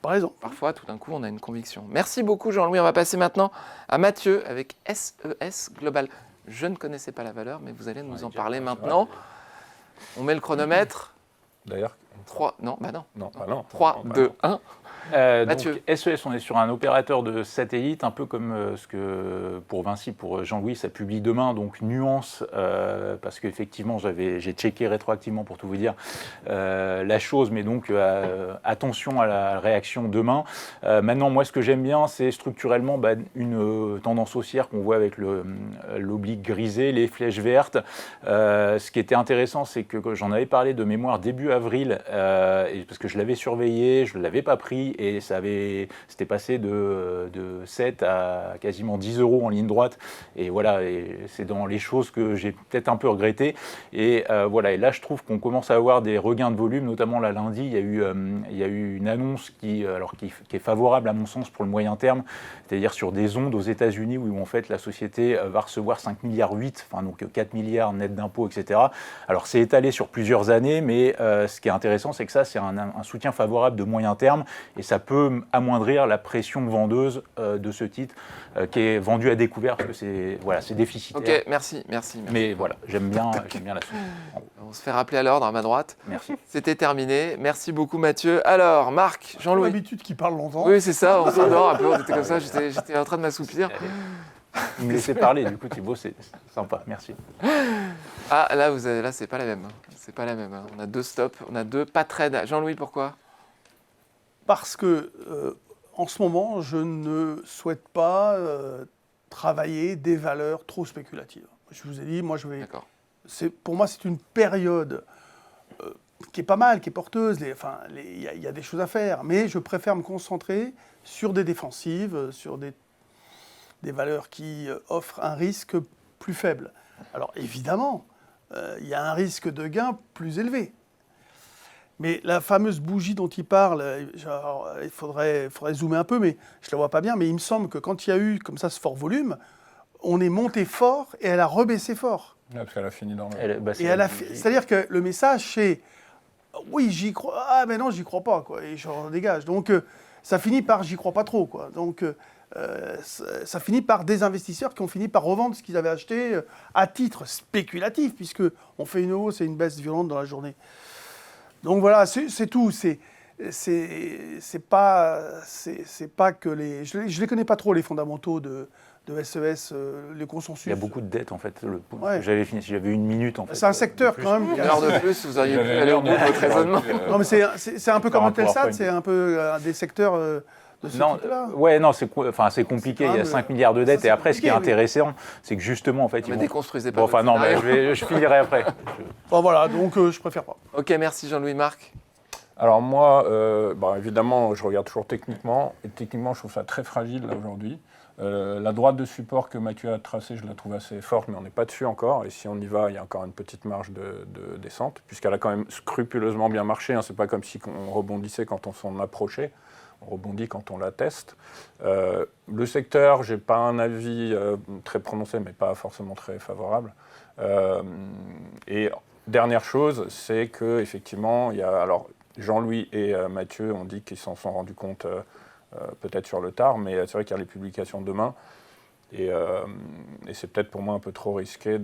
Par exemple. Parfois, tout d'un coup, on a une conviction. Merci beaucoup, Jean-Louis. On va passer maintenant à Mathieu avec SES Global. Je ne connaissais pas la valeur, mais vous allez nous en parler maintenant. On met le chronomètre. D'ailleurs. 3, non, non. Non, 3, 2, 1. Donc, SES, on est sur un opérateur de satellite, un peu comme ce que pour Vinci, pour Jean-Louis, ça publie demain, donc nuance, parce qu'effectivement, j'ai checké rétroactivement pour tout vous dire la chose, mais donc attention à la réaction demain. Maintenant, moi, ce que j'aime bien, c'est structurellement une tendance haussière qu'on voit avec l'oblique grisé, les flèches vertes. Ce qui était intéressant, c'est que j'en avais parlé de mémoire début avril, parce que je l'avais surveillé, je ne l'avais pas pris, et c'était passé de 7 à quasiment 10 € en ligne droite. Et voilà, et c'est dans les choses que j'ai peut-être un peu regretté. Et voilà, et là, je trouve qu'on commence à avoir des regains de volume, notamment là, lundi, il y a eu une annonce qui est favorable à mon sens pour le moyen terme, c'est-à-dire sur des ondes aux États-Unis où en fait la société va recevoir 5,8 milliards, enfin donc 4 milliards net d'impôts, etc. Alors c'est étalé sur plusieurs années, mais ce qui est intéressant, c'est que ça, c'est un soutien favorable de moyen terme. Et ça peut amoindrir la pression vendeuse de ce titre qui est vendu à découvert parce que c'est déficitaire. Ok, merci. Mais voilà, j'aime bien la suite. On se fait rappeler à l'ordre à ma droite. Merci. C'était terminé. Merci beaucoup Mathieu. Alors Marc, Jean-Louis. L'habitude qui parle longtemps. Oui, c'est ça, on s'endort un peu, on était comme ça, j'étais en train de m'assoupir. Vous me laissez parler, du coup Thibaut, c'est sympa, merci. Ah, là c'est pas la même. C'est pas la même. On a 2 stops, on a 2 pas trade. Jean-Louis, pourquoi ? Parce que, en ce moment, je ne souhaite pas travailler des valeurs trop spéculatives. Je vous ai dit, moi, D'accord. Pour moi, c'est une période qui est pas mal, qui est porteuse. Il y a des choses à faire, mais je préfère me concentrer sur des défensives, sur des valeurs qui offrent un risque plus faible. Alors, évidemment, il y a un risque de gain plus élevé. Mais la fameuse bougie dont il parle, il faudrait zoomer un peu, mais je ne la vois pas bien, mais il me semble que quand il y a eu comme ça ce fort volume, on est monté fort et elle a rebaissé fort. Parce qu'elle a fini dans le... C'est-à-dire que le message, c'est « oui, j'y crois, ah mais non, j'y crois pas », quoi, et j'en dégage. Donc ça finit par « j'y crois pas trop », quoi. Donc ça finit par des investisseurs qui ont fini par revendre ce qu'ils avaient acheté à titre spéculatif, puisqu'on fait une hausse et une baisse violente dans la journée. Donc voilà, c'est tout. C'est pas que les... Je les connais pas trop, les fondamentaux de SES, les consensus. Il y a beaucoup de dettes, en fait. J'avais fini, j'avais 1 minute, en fait. C'est un secteur, quand même. Une heure de plus, vous auriez pu aller au bout de votre raisonnement. Non, mais c'est un peu comme Intelsat, c'est un peu des secteurs... de ce type-là. Ouais, non, c'est compliqué. Il y a 5 milliards de dettes. Et après, ce qui est intéressant, c'est que justement, en fait, ils déconstruisez pas. Enfin, non, mais je finirai après. Bon, voilà, donc je préfère pas. Ok, merci Jean-Louis. Marc. Alors moi, évidemment, je regarde toujours techniquement. Et techniquement, je trouve ça très fragile là aujourd'hui. La droite de support que Mathieu a tracée, je la trouve assez forte, mais on n'est pas dessus encore. Et si on y va, il y a encore une petite marge de descente, puisqu'elle a quand même scrupuleusement bien marché. Hein. Ce n'est pas comme si on rebondissait quand on s'en approchait. On rebondit quand on la teste. Le secteur, je n'ai pas un avis très prononcé, mais pas forcément très favorable. Et dernière chose, c'est qu'effectivement, il y a... Alors, Jean-Louis et Mathieu ont dit qu'ils s'en sont rendus compte peut-être sur le tard, mais c'est vrai qu'il y a les publications demain. Et c'est peut-être pour moi un peu trop risqué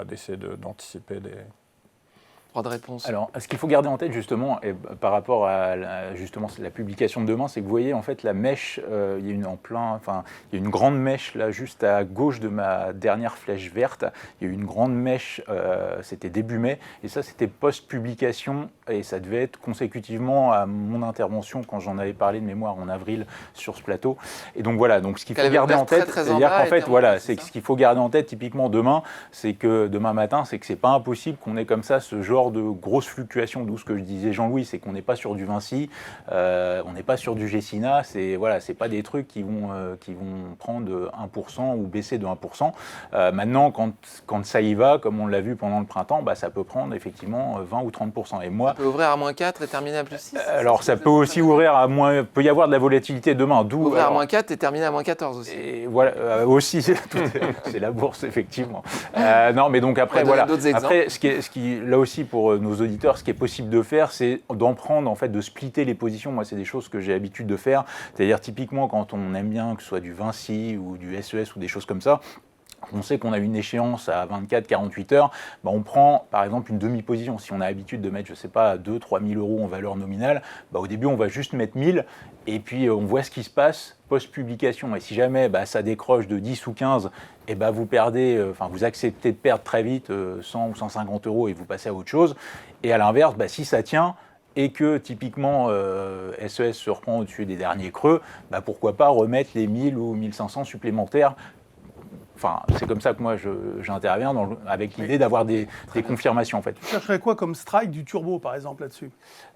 d'essayer d'anticiper des... Droit de réponse. Alors, ce qu'il faut garder en tête justement, et par rapport à la publication de demain, c'est que vous voyez en fait la mèche, il y a une grande mèche là juste à gauche de ma dernière flèche verte. Il y a eu une grande mèche, c'était début mai, et ça c'était post-publication, et ça devait être consécutivement à mon intervention quand j'en avais parlé de mémoire en avril sur ce plateau. Et donc voilà, donc ce qu'il faut garder en tête, c'est-à-dire qu'en fait voilà, c'est ce qu'il faut garder en tête typiquement demain, c'est que demain matin, c'est que c'est pas impossible qu'on ait comme ça ce genre de grosses fluctuations, d'où ce que je disais Jean-Louis, c'est qu'on n'est pas sur du Vinci, on n'est pas sur du Gessina, c'est pas des trucs qui vont prendre 1% ou baisser de 1%. Maintenant, quand ça y va, comme on l'a vu pendant le printemps, ça peut prendre effectivement 20 ou 30%. Et moi, ça peut ouvrir à -4 et terminer à +6. Alors ça peut aussi ouvrir à peut y avoir de la volatilité demain. Ouvrir à -4 et terminer à -14 aussi. Et voilà, aussi, c'est la bourse effectivement. Non, mais donc après voilà. Après, ce qui là aussi pour nos auditeurs, ce qui est possible de faire, c'est d'en prendre, en fait, de splitter les positions. Moi, c'est des choses que j'ai l'habitude de faire. C'est-à-dire, typiquement, quand on aime bien, que ce soit du Vinci ou du SES ou des choses comme ça, on sait qu'on a une échéance à 24-48 heures, on prend par exemple une demi-position. Si on a l'habitude de mettre, je ne sais pas, 2-3 000 euros en valeur nominale, au début on va juste mettre 1000 et puis on voit ce qui se passe post-publication. Et si jamais ça décroche de 10 ou 15, vous perdez, vous acceptez de perdre très vite 100 ou 150 euros et vous passez à autre chose. Et à l'inverse, si ça tient, et que typiquement SES se reprend au-dessus des derniers creux, pourquoi pas remettre les 1000 ou 1500 supplémentaires. Enfin, c'est comme ça que moi j'interviens avec l'idée d'avoir des confirmations en fait. Tu chercherais quoi comme strike du turbo par exemple là-dessus?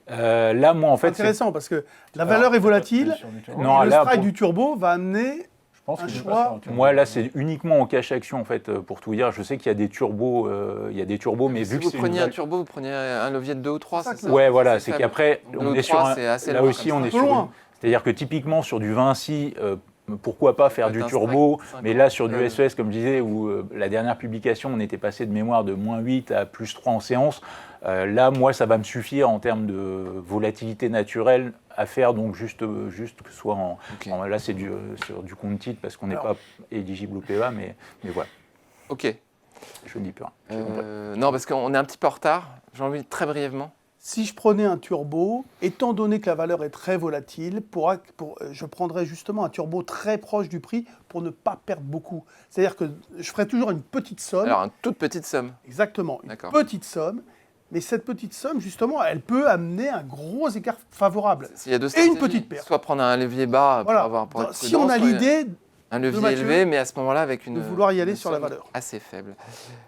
Là, moi en fait. C'est intéressant parce que la valeur est volatile. Le strike du turbo va amener un choix. Moi là, c'est uniquement en cash action en fait pour tout dire. Je sais qu'il y a des turbos, mais vu que vous preniez un turbo, vous preniez un levier de 2 ou 3. C'est ça. Ouais, voilà, c'est qu'après on est sur là aussi on est sur. C'est-à-dire que typiquement sur du Vinci. Pourquoi pas faire du turbo, mais là sur du SES, comme je disais, où la dernière publication, on était passé de mémoire de -8 à +3 en séance. Là, moi, ça va me suffire en termes de volatilité naturelle à faire, donc juste que ce soit là, c'est sur du compte titre parce qu'on n'est pas éligible au PEA, mais voilà. Ok. Je ne dis plus rien. Non, parce qu'on est un petit peu en retard. J'ai envie très brièvement. Si je prenais un turbo, étant donné que la valeur est très volatile, je prendrais justement un turbo très proche du prix pour ne pas perdre beaucoup. C'est-à-dire que je ferais toujours une petite somme. Alors, une toute petite somme. Exactement, une petite somme. Mais cette petite somme, justement, elle peut amener un gros écart favorable. Il y a deux et une petite perte. Soit prendre un levier bas pour avoir... Pour être si on a l'idée... Un levier élevé, mais à ce moment-là, avec une... De vouloir y aller sur la valeur. Assez faible.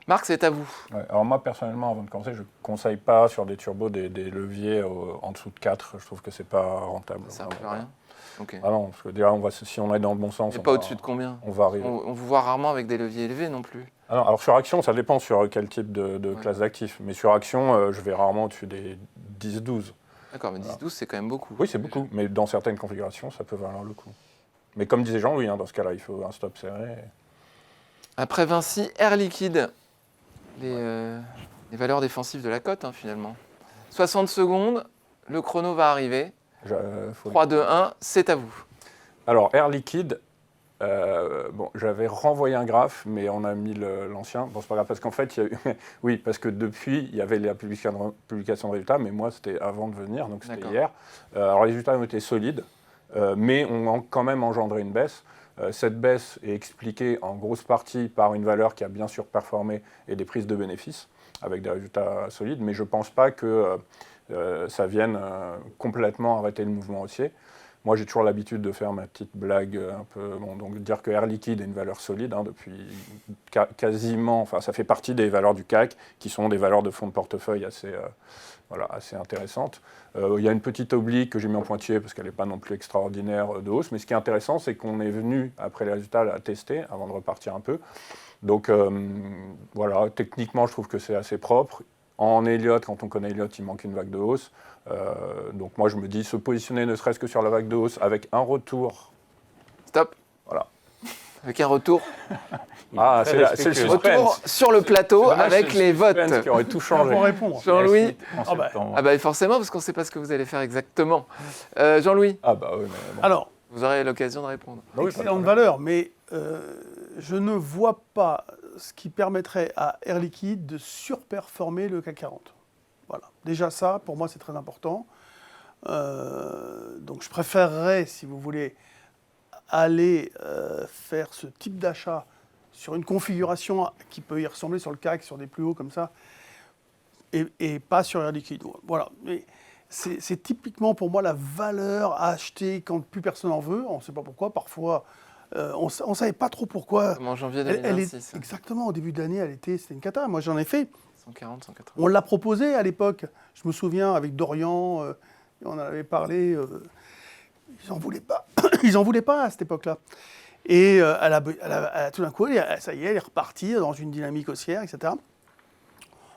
Marc, c'est à vous. Ouais, alors moi, personnellement, avant de commencer, je ne conseille pas sur des turbos des leviers en dessous de 4. Je trouve que ce n'est pas rentable. Ça ne sert plus à rien. Okay. Ah non, parce que déjà, si on est dans le bon sens... Et pas au-dessus de combien? On va arriver. On vous voit rarement avec des leviers élevés non plus. Ah non, alors sur action, ça dépend sur quel type de classe d'actifs. Mais sur action, je vais rarement au-dessus des 10-12. D'accord, mais 10-12, c'est quand même beaucoup. Oui, c'est beaucoup. Mais dans certaines configurations, ça peut valoir le coup. Mais comme disait Jean-Louis, dans ce cas-là, il faut un stop serré. Après Vinci, Air Liquide, les valeurs défensives de la cote, finalement. 60 secondes, le chrono va arriver. 3, 2, 1, c'est à vous. Alors, Air Liquide, j'avais renvoyé un graphe, mais on a mis l'ancien. Bon, c'est pas grave, parce qu'en fait, il y a eu... oui, parce que depuis, il y avait la publication de résultats, mais moi, c'était avant de venir, donc c'était hier. Alors, les résultats ont été solides. Mais on a quand même engendré une baisse. Cette baisse est expliquée en grosse partie par une valeur qui a bien surperformé et des prises de bénéfices avec des résultats solides, mais je ne pense pas que ça vienne complètement arrêter le mouvement haussier. Moi, j'ai toujours l'habitude de faire ma petite blague un peu, donc dire que Air Liquide est une valeur solide depuis quasiment, enfin, ça fait partie des valeurs du CAC qui sont des valeurs de fonds de portefeuille assez intéressantes. Il y a une petite oblique que j'ai mis en pointillé parce qu'elle n'est pas non plus extraordinaire de hausse, mais ce qui est intéressant, c'est qu'on est venu, après les résultats, la tester avant de repartir un peu. Donc voilà, techniquement, je trouve que c'est assez propre. En Elliott, quand on connaît Elliott, il manque une vague de hausse. Donc moi, je me dis, se positionner ne serait-ce que sur la vague de hausse avec un retour. Stop. Voilà. Avec un retour. C'est le suspense. Retour sur le plateau avec les votes. Qui aurait tout changé. Pour répondre. Jean-Louis. Ah bah forcément, parce qu'on ne sait pas ce que vous allez faire exactement. Jean-Louis. Ah bah oui, mais bon. Alors, vous aurez l'occasion de répondre. excellente valeur, mais je ne vois pas ce qui permettrait à Air Liquide de surperformer le CAC 40. Voilà. Déjà ça, pour moi, c'est très important. Donc je préférerais, si vous voulez, aller faire ce type d'achat sur une configuration qui peut y ressembler sur le CAC, sur des plus hauts comme ça, et pas sur Air Liquide. Voilà. Mais c'est typiquement pour moi la valeur à acheter quand plus personne en veut. On ne sait pas pourquoi. Parfois, on ne savait pas trop pourquoi. Comme en janvier 2026. Exactement, au début de l'année, c'était une cata. Moi, j'en ai fait. 140, 180. On l'a proposé à l'époque. Je me souviens, avec Dorian, on en avait parlé. Ils n'en voulaient pas. Ils n'en voulaient pas à cette époque-là. Et tout d'un coup, ça y est, elle est repartie dans une dynamique haussière, etc.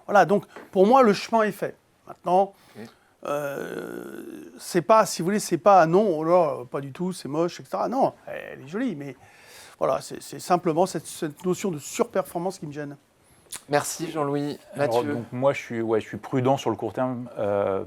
Voilà, donc pour moi, le chemin est fait. Maintenant, c'est pas, si vous voulez, c'est pas non, oh là, pas du tout, c'est moche, etc. Non, elle est jolie, mais voilà, c'est simplement cette notion de surperformance qui me gêne. Merci Jean-Louis. Alors, Mathieu. donc moi, je suis prudent sur le court terme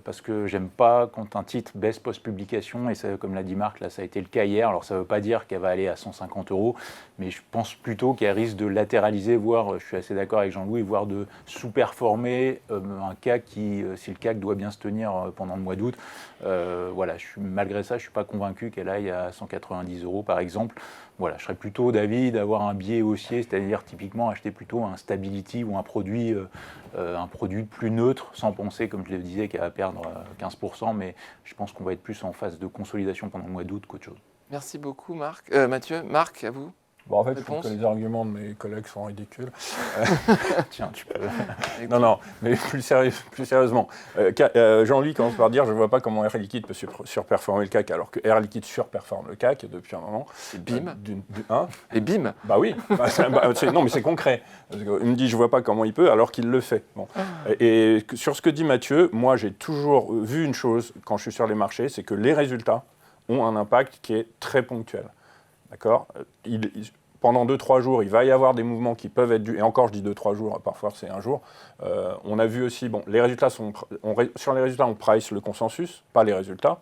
parce que j'aime pas quand un titre baisse post-publication. Et ça, comme l'a dit Marc, là, ça a été le cas hier. Alors, ça ne veut pas dire qu'elle va aller à 150 €, mais je pense plutôt qu'elle risque de latéraliser, voire, je suis assez d'accord avec Jean-Louis, voire de sous-performer un CAC qui, si le CAC doit bien se tenir pendant le mois d'août, voilà, malgré ça, je ne suis pas convaincu qu'elle aille à 190 € par exemple. Voilà, je serais plutôt d'avis d'avoir un biais haussier, c'est-à-dire typiquement acheter plutôt un Stability ou un produit plus neutre, sans penser, comme je le disais, qu'elle va perdre 15%, mais je pense qu'on va être plus en phase de consolidation pendant le mois d'août qu'autre chose. Merci beaucoup Mathieu. Marc, à vous. Bon, en fait, je Réponse. trouve que les arguments de mes collègues sont ridicules. Tiens, tu peux... Non, mais plus sérieusement. Jean-Louis commence par dire, je ne vois pas comment Air Liquide peut surperformer le CAC, alors que Air Liquide surperforme le CAC depuis un moment. Et bim. Et bim. Bah oui. Non, mais c'est concret. Il me dit, je ne vois pas comment il peut, alors qu'il le fait. Bon. Et sur ce que dit Mathieu, moi, j'ai toujours vu une chose quand je suis sur les marchés, c'est que les résultats ont un impact qui est très ponctuel. D'accord ? Pendant 2-3 jours, il va y avoir des mouvements qui peuvent être dus, et encore je dis 2-3 jours, parfois c'est un jour. On a vu aussi, les résultats sur les résultats on price le consensus, pas les résultats.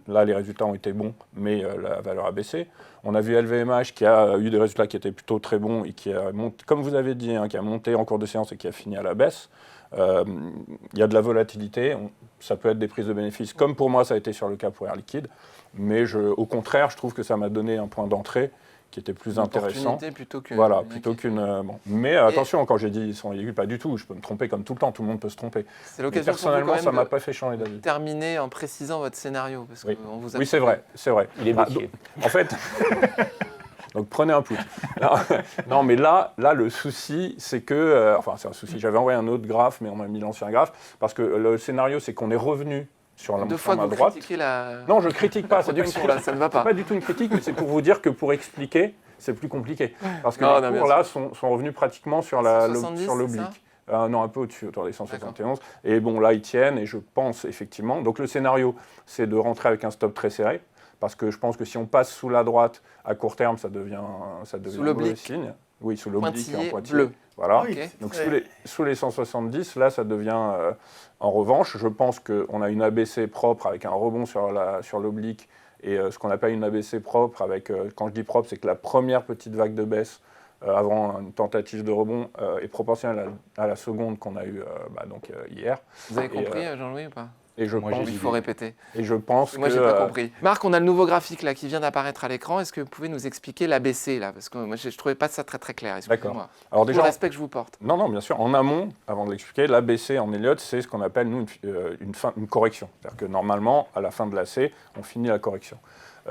Là les résultats ont été bons, mais la valeur a baissé. On a vu LVMH qui a eu des résultats qui étaient plutôt très bons et qui a monté, comme vous avez dit, qui a monté en cours de séance et qui a fini à la baisse. Il y a de la volatilité, ça peut être des prises de bénéfices, comme pour moi ça a été sur le cas pour Air Liquide. Mais au contraire, je trouve que ça m'a donné un point d'entrée qui était plus intéressant. Plutôt que plutôt qu'une. Mais attention, quand j'ai dit ils sont ridicules, pas du tout. Je peux me tromper comme tout le temps. Tout le monde peut se tromper. C'est l'occasion. Personnellement, ça m'a pas fait changer d'avis. Terminer en précisant votre scénario, parce oui. qu'on vous a. Oui, c'est vrai. Il est bloqué. En fait. Donc prenez un put. Non, mais là, le souci, c'est que. Enfin, c'est un souci. J'avais envoyé un autre graphe, mais on m'a mis l'ancien graphe. Parce que le scénario, c'est qu'on est revenu sur la main droite. Non, je critique pas. Ça ne va pas. C'est pas du tout une critique, mais c'est pour vous dire que pour expliquer, c'est plus compliqué. Parce que les cours, là, sont revenus pratiquement sur l'oblique. Non, un peu au-dessus, autour des 171. D'accord. Et bon, là, ils tiennent, et je pense effectivement. Donc le scénario, c'est de rentrer avec un stop très serré. Parce que je pense que si on passe sous la droite, à court terme, ça devient sous un mauvais signe. Oui, sous l'oblique et en pointillé. Bleu. Voilà. Okay. Donc sous les 170, là, ça devient... en revanche, je pense qu'on a une ABC propre avec un rebond sur l'oblique et ce qu'on appelle une ABC propre avec... quand je dis propre, c'est que la première petite vague de baisse avant une tentative de rebond est proportionnelle à la seconde qu'on a eue hier. Vous avez compris, Jean-Louis, ou pas ? Et je pense Il faut répéter. Et je pense moi, que... j'ai pas compris. Marc, on a le nouveau graphique là qui vient d'apparaître à l'écran. Est-ce que vous pouvez nous expliquer l'ABC là? Parce que moi, je trouvais pas ça très très clair. Excusez-moi. Alors Tout le respect que je vous porte. Non, bien sûr. En amont, avant de l'expliquer, l'ABC en Elliott, c'est ce qu'on appelle, nous, une correction. C'est-à-dire que normalement, à la fin de la C, on finit la correction.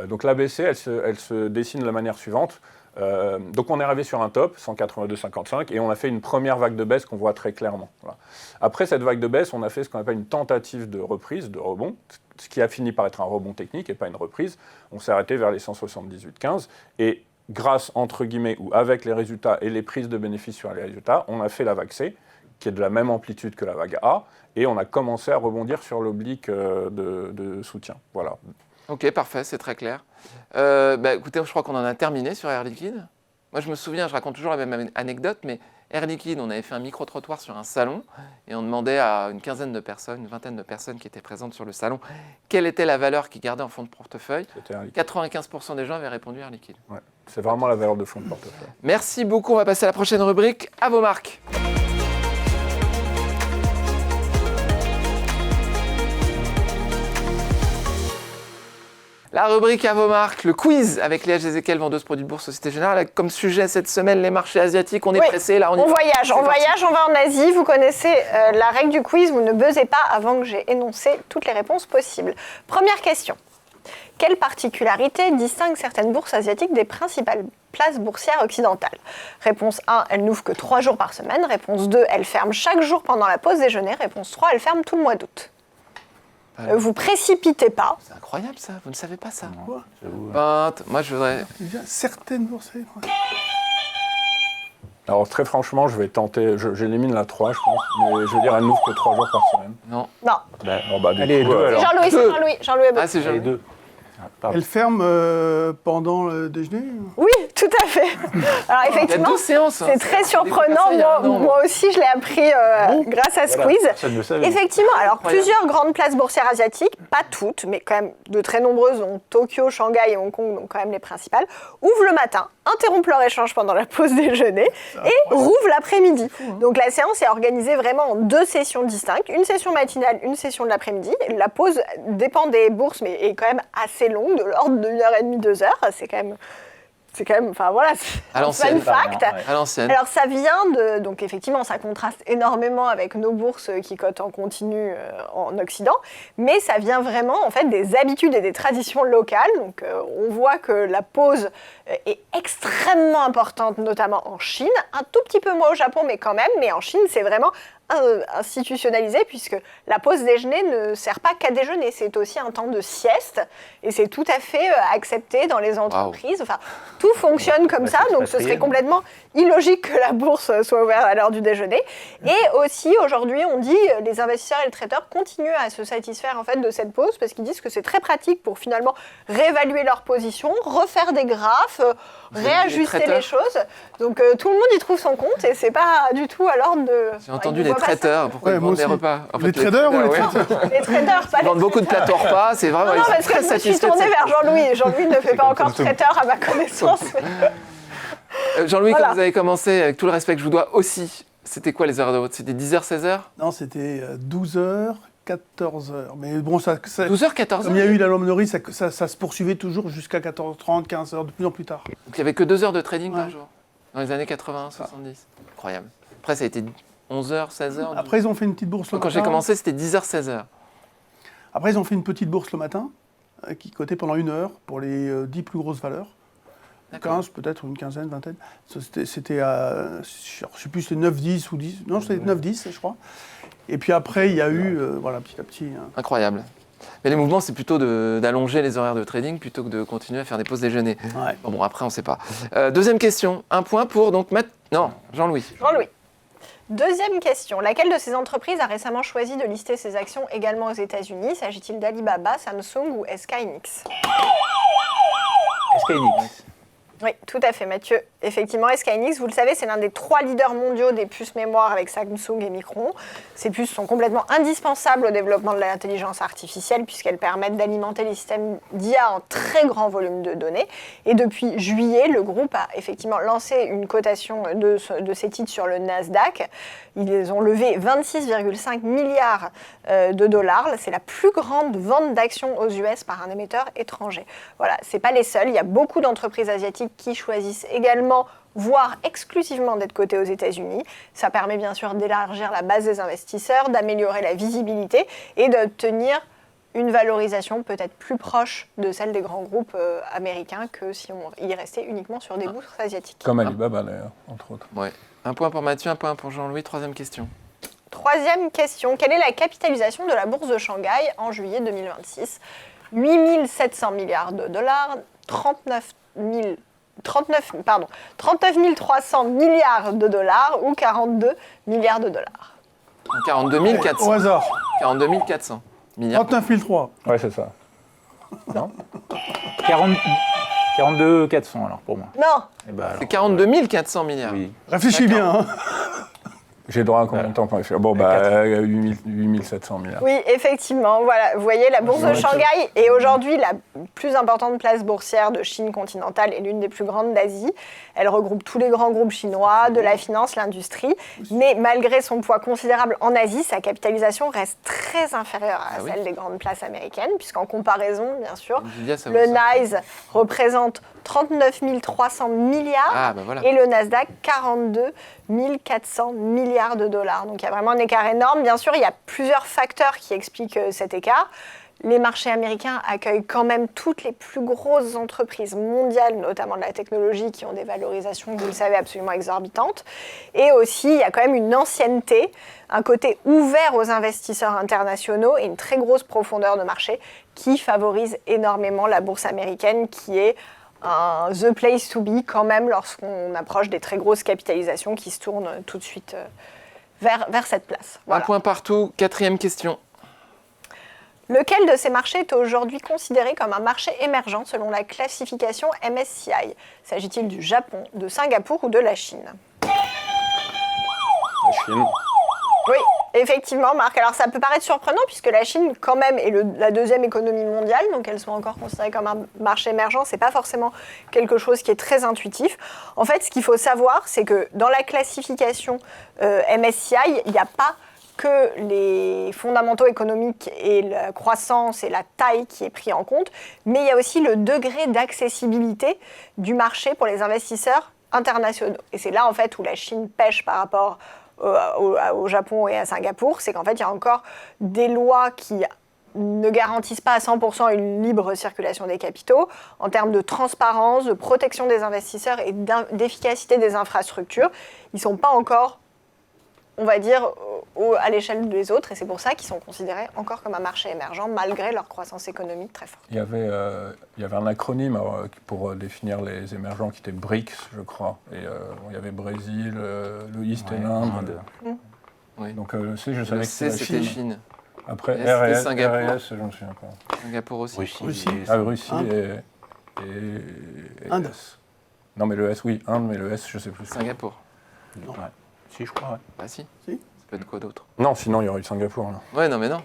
Donc l'ABC, elle se dessine de la manière suivante. Donc on est arrivé sur un top, 182,55, et on a fait une première vague de baisse qu'on voit très clairement. Voilà. Après cette vague de baisse, on a fait ce qu'on appelle une tentative de reprise, de rebond, ce qui a fini par être un rebond technique et pas une reprise. On s'est arrêté vers les 178,15, et grâce, entre guillemets, ou avec les résultats et les prises de bénéfices sur les résultats, on a fait la vague C, qui est de la même amplitude que la vague A, et on a commencé à rebondir sur l'oblique de soutien. Voilà. Ok, parfait, c'est très clair. Écoutez, je crois qu'on en a terminé sur Air Liquide. Moi, je me souviens, je raconte toujours la même anecdote, mais Air Liquide, on avait fait un micro-trottoir sur un salon et on demandait à une quinzaine de personnes, une vingtaine de personnes qui étaient présentes sur le salon, quelle était la valeur qu'ils gardaient en fond de portefeuille. 95% des gens avaient répondu Air Liquide. Ouais, c'est vraiment la valeur de fond de portefeuille. Merci beaucoup, on va passer à la prochaine rubrique. À vos marques. La rubrique à vos marques, le quiz avec Léa Jézéquel, vendeuse produits de bourse Société Générale. Comme sujet cette semaine, les marchés asiatiques. On est pressé là. On voyage, on va en Asie. Vous connaissez la règle du quiz. Vous ne buzzez pas avant que j'ai énoncé toutes les réponses possibles. Première question. Quelle particularité distingue certaines bourses asiatiques des principales places boursières occidentales? Réponse 1, elles n'ouvrent que 3 jours par semaine. Réponse 2, elles ferment chaque jour pendant la pause déjeuner. Réponse 3, elles ferment tout le mois d'août. Vous précipitez pas. C'est incroyable ça, vous ne savez pas ça. Quoi? Moi je voudrais... Certaines bourses. Alors très franchement, je vais tenter, j'élimine la 3 je pense, mais je veux dire, elle n'ouvre que 3 jours par semaine. Non. Allez, 2 alors. Jean-Louis est bon. Ah, c'est Allez, joli. 2. Elle ferme pendant le déjeuner? Oui, tout à fait. Alors Il y a effectivement, 2 séances. c'est très surprenant. Moi aussi, je l'ai appris grâce à ce quiz. Personne ne savait. Effectivement, alors plusieurs grandes places boursières asiatiques, pas toutes, mais quand même de très nombreuses, dont Tokyo, Shanghai et Hong Kong, donc quand même les principales, ouvrent le matin, interrompent leur échange pendant la pause déjeuner et rouvrent l'après-midi. Donc la séance est organisée vraiment en 2 sessions distinctes, une session matinale, une session de l'après-midi. La pause dépend des bourses, mais est quand même assez longue, de l'ordre de 1h30, 2 heures. C'est quand même, enfin voilà, c'est un fun fact. À l'ancienne. Alors ça vient de, donc effectivement ça contraste énormément avec nos bourses qui cotent en continu en Occident, mais ça vient vraiment en fait des habitudes et des traditions locales. Donc on voit que la pause est extrêmement importante, notamment en Chine, un tout petit peu moins au Japon, mais quand même, mais en Chine c'est vraiment institutionnalisé puisque la pause déjeuner ne sert pas qu'à déjeuner, c'est aussi un temps de sieste et c'est tout à fait accepté dans les entreprises. Enfin, tout fonctionne comme ça, donc ce serait complètement illogique que la bourse soit ouverte à l'heure du déjeuner. Et aussi aujourd'hui, on dit les investisseurs et les traders continuent à se satisfaire en fait de cette pause parce qu'ils disent que c'est très pratique pour finalement réévaluer leur position, refaire des graphes, réajuster les choses. Donc tout le monde y trouve son compte et c'est pas du tout à l'ordre de. J'ai entendu les traiteurs, pourquoi ils vendent des repas? En fait, les traders ou les traiteurs? Les traders, pas ils vendent beaucoup de plateaux repas, c'est vraiment. Non, parce que je me suis tournée vers Jean-Louis. Jean-Louis ne fait pas encore traiteur à ma connaissance. Jean-Louis, quand vous avez commencé, avec tout le respect que je vous dois aussi, c'était quoi les heures de route? C'était 10h, 16h? Non, c'était 12h, 14h. Mais bon, ça 12h, 14h? Comme il y a eu la loi Nory, ça se poursuivait toujours jusqu'à 14h30, 15h, de plus en plus tard. Donc il n'y avait que 2 heures de trading par jour, dans les années 80, 70. Incroyable. Après, ça a été 11h, 16h. Après, ils ont fait une petite bourse le matin. Quand j'ai commencé, c'était 10h, 16h. Après, ils ont fait une petite bourse le matin, qui cotait pendant 1 heure pour les 10 plus grosses valeurs. 15 peut-être, une quinzaine, vingtaine. C'était à, je ne sais plus, c'était 9, 10 ou 10. Non, c'était 9, 10, je crois. Et puis après, il y a eu, voilà, petit à petit. Incroyable. Mais les mouvements, c'est plutôt d'allonger les horaires de trading plutôt que de continuer à faire des pauses déjeuner. Ouais. Bon, après, on ne sait pas. Deuxième question. Un point pour donc Non, Jean-Louis. Jean-Louis. Deuxième question. Laquelle de ces entreprises a récemment choisi de lister ses actions également aux États-Unis? S'agit-il d'Alibaba, Samsung ou SK Hynix? SK Hynix. Oui, tout à fait, Mathieu. Effectivement, SK hynix, vous le savez, c'est l'un des 3 leaders mondiaux des puces mémoire avec Samsung et Micron. Ces puces sont complètement indispensables au développement de l'intelligence artificielle puisqu'elles permettent d'alimenter les systèmes d'IA en très grand volume de données. Et depuis juillet, le groupe a effectivement lancé une cotation de ces titres sur le Nasdaq. Ils ont levé 26,5 milliards de dollars. C'est la plus grande vente d'actions aux US par un émetteur étranger. Voilà, c'est pas les seuls. Il y a beaucoup d'entreprises asiatiques qui choisissent également, voire exclusivement, d'être cotées aux États-Unis. Ça permet bien sûr d'élargir la base des investisseurs, d'améliorer la visibilité et d'obtenir une valorisation peut-être plus proche de celle des grands groupes américains que si on y restait uniquement sur des bourses asiatiques. Comme Alibaba d'ailleurs, entre autres. Ouais. Un point pour Mathieu, un point pour Jean-Louis. 3e question. 3e question. Quelle est la capitalisation de la bourse de Shanghai en juillet 2026 ? 8 700 milliards de dollars, 39 300 milliards de dollars ou 42 milliards de dollars. 42 400. Au hasard. 42 400 milliards. 39 003. Ouais, c'est ça. Non 42 400 alors pour moi. Non. Eh ben, alors, C'est 42 400 milliards. oui. Réfléchis bien. Hein. J'ai le droit à combien de temps pour réfléchir ? Bon, bah, 8 700 milliards. Oui, effectivement. Voilà, vous voyez, la bourse de Shanghai est aujourd'hui la plus importante place boursière de Chine continentale et l'une des plus grandes d'Asie. Elle regroupe tous les grands groupes chinois, de la finance, l'industrie. Mais malgré son poids considérable en Asie, sa capitalisation reste très inférieure à celle des grandes places américaines, puisqu'en comparaison, bien sûr, le NYSE représente 39 300 milliards et le Nasdaq 42 400 milliards de dollars. Donc il y a vraiment un écart énorme. Bien sûr, il y a plusieurs facteurs qui expliquent cet écart. Les marchés américains accueillent quand même toutes les plus grosses entreprises mondiales, notamment de la technologie, qui ont des valorisations, vous le savez, absolument exorbitantes. Et aussi, il y a quand même une ancienneté, un côté ouvert aux investisseurs internationaux et une très grosse profondeur de marché qui favorise énormément la bourse américaine, qui est the place to be quand même lorsqu'on approche des très grosses capitalisations qui se tournent tout de suite vers cette place. Voilà. Un point partout. 4e question. Lequel de ces marchés est aujourd'hui considéré comme un marché émergent selon la classification MSCI ? S'agit-il du Japon, de Singapour ou de la Chine ? La Chine. Oui, effectivement, Marc. Alors ça peut paraître surprenant puisque la Chine, quand même, est la 2e économie mondiale, donc elle soit encore considérée comme un marché émergent. C'est pas forcément quelque chose qui est très intuitif. En fait, ce qu'il faut savoir, c'est que dans la classification MSCI, il n'y a pas que les fondamentaux économiques et la croissance et la taille qui est pris en compte, mais il y a aussi le degré d'accessibilité du marché pour les investisseurs internationaux. Et c'est là, en fait, où la Chine pêche par rapport au Japon et à Singapour, c'est qu'en fait, il y a encore des lois qui ne garantissent pas à 100% une libre circulation des capitaux en termes de transparence, de protection des investisseurs et d'efficacité des infrastructures. Ils ne sont pas encore, on va dire, à l'échelle des autres, et c'est pour ça qu'ils sont considérés encore comme un marché émergent, malgré leur croissance économique très forte. Il y avait un acronyme pour définir les émergents qui était BRICS, je crois. Et il y avait Brésil, le East et l'Inde. Oui. Donc je savais que c'était Chine. Après, RS, Singapour. RS, je me souviens pas. Singapour aussi. Russie. Russie et Inde. S. Non, mais le S, oui, Inde, mais le S, je sais plus. Singapour. Ouais. Si, je crois, ouais. Bah si. Si. Ça peut être quoi d'autre ? Non, sinon il y aurait eu Singapour. Là. Ouais, non, mais non.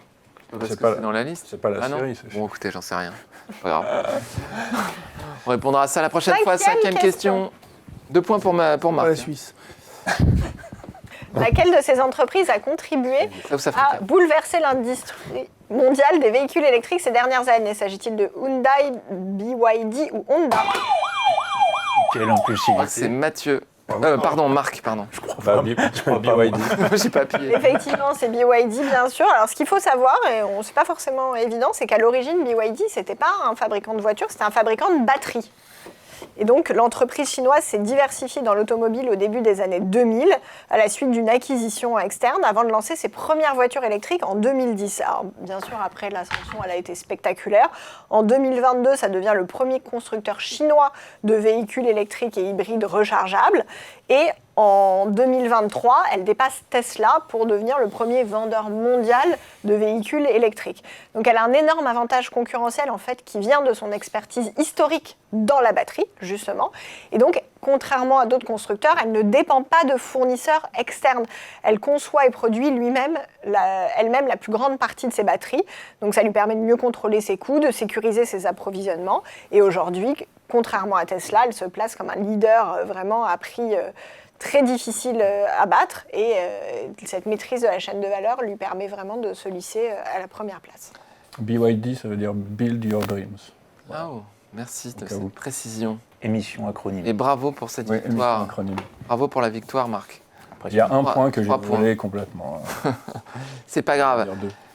Parce C'est que pas c'est dans la liste. C'est pas la non. série, c'est Bon, écoutez, j'en sais rien. Pas grave. On répondra à ça la prochaine fois. 5e question. 2 points pour Marc. La Suisse. Laquelle de ces entreprises a contribué à bouleverser l'industrie mondiale des véhicules électriques ces dernières années ? S'agit-il de Hyundai, BYD ou Honda ? Quelle impulsivité. C'est Mathieu. Pardon, Marc, pardon. Je crois BYD. J'ai pas appuyé. Effectivement, c'est BYD, bien sûr. Alors, ce qu'il faut savoir, et c'est pas forcément évident, c'est qu'à l'origine, BYD, c'était pas un fabricant de voitures, c'était un fabricant de batteries. Et donc, l'entreprise chinoise s'est diversifiée dans l'automobile au début des années 2000, à la suite d'une acquisition externe, avant de lancer ses premières voitures électriques en 2010. Alors, bien sûr, après l'ascension, elle a été spectaculaire. En 2022, ça devient le premier constructeur chinois de véhicules électriques et hybrides rechargeables. Et En 2023, elle dépasse Tesla pour devenir le premier vendeur mondial de véhicules électriques. Donc elle a un énorme avantage concurrentiel en fait qui vient de son expertise historique dans la batterie, justement. Et donc, contrairement à d'autres constructeurs, elle ne dépend pas de fournisseurs externes. Elle conçoit et produit elle-même la plus grande partie de ses batteries. Donc ça lui permet de mieux contrôler ses coûts, de sécuriser ses approvisionnements. Et aujourd'hui, contrairement à Tesla, elle se place comme un leader vraiment à prix très difficile à battre. Et cette maîtrise de la chaîne de valeur lui permet vraiment de se lisser à la première place. BYD, ça veut dire Build Your Dreams. Voilà. Oh, merci de cette précision. Émission acronyme. Et bravo pour cette victoire. Bravo pour la victoire, Marc. Il y a un point que j'ai volé complètement. C'est pas grave.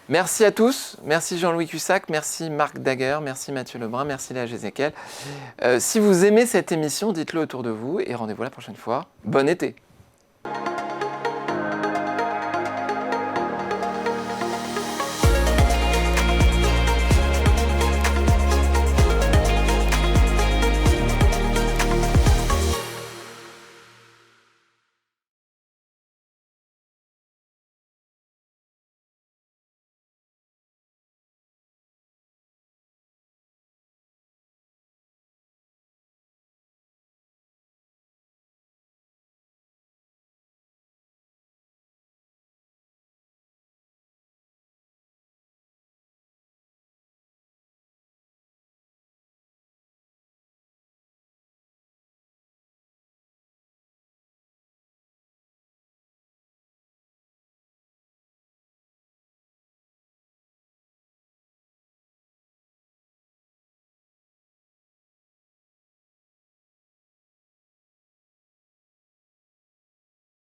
Merci à tous. Merci Jean-Louis Cussac. Merci Marc Daguerre. Merci Mathieu Lebrun. Merci Léa Gézéquel. Si vous aimez cette émission, dites-le autour de vous et rendez-vous la prochaine fois. Bon été.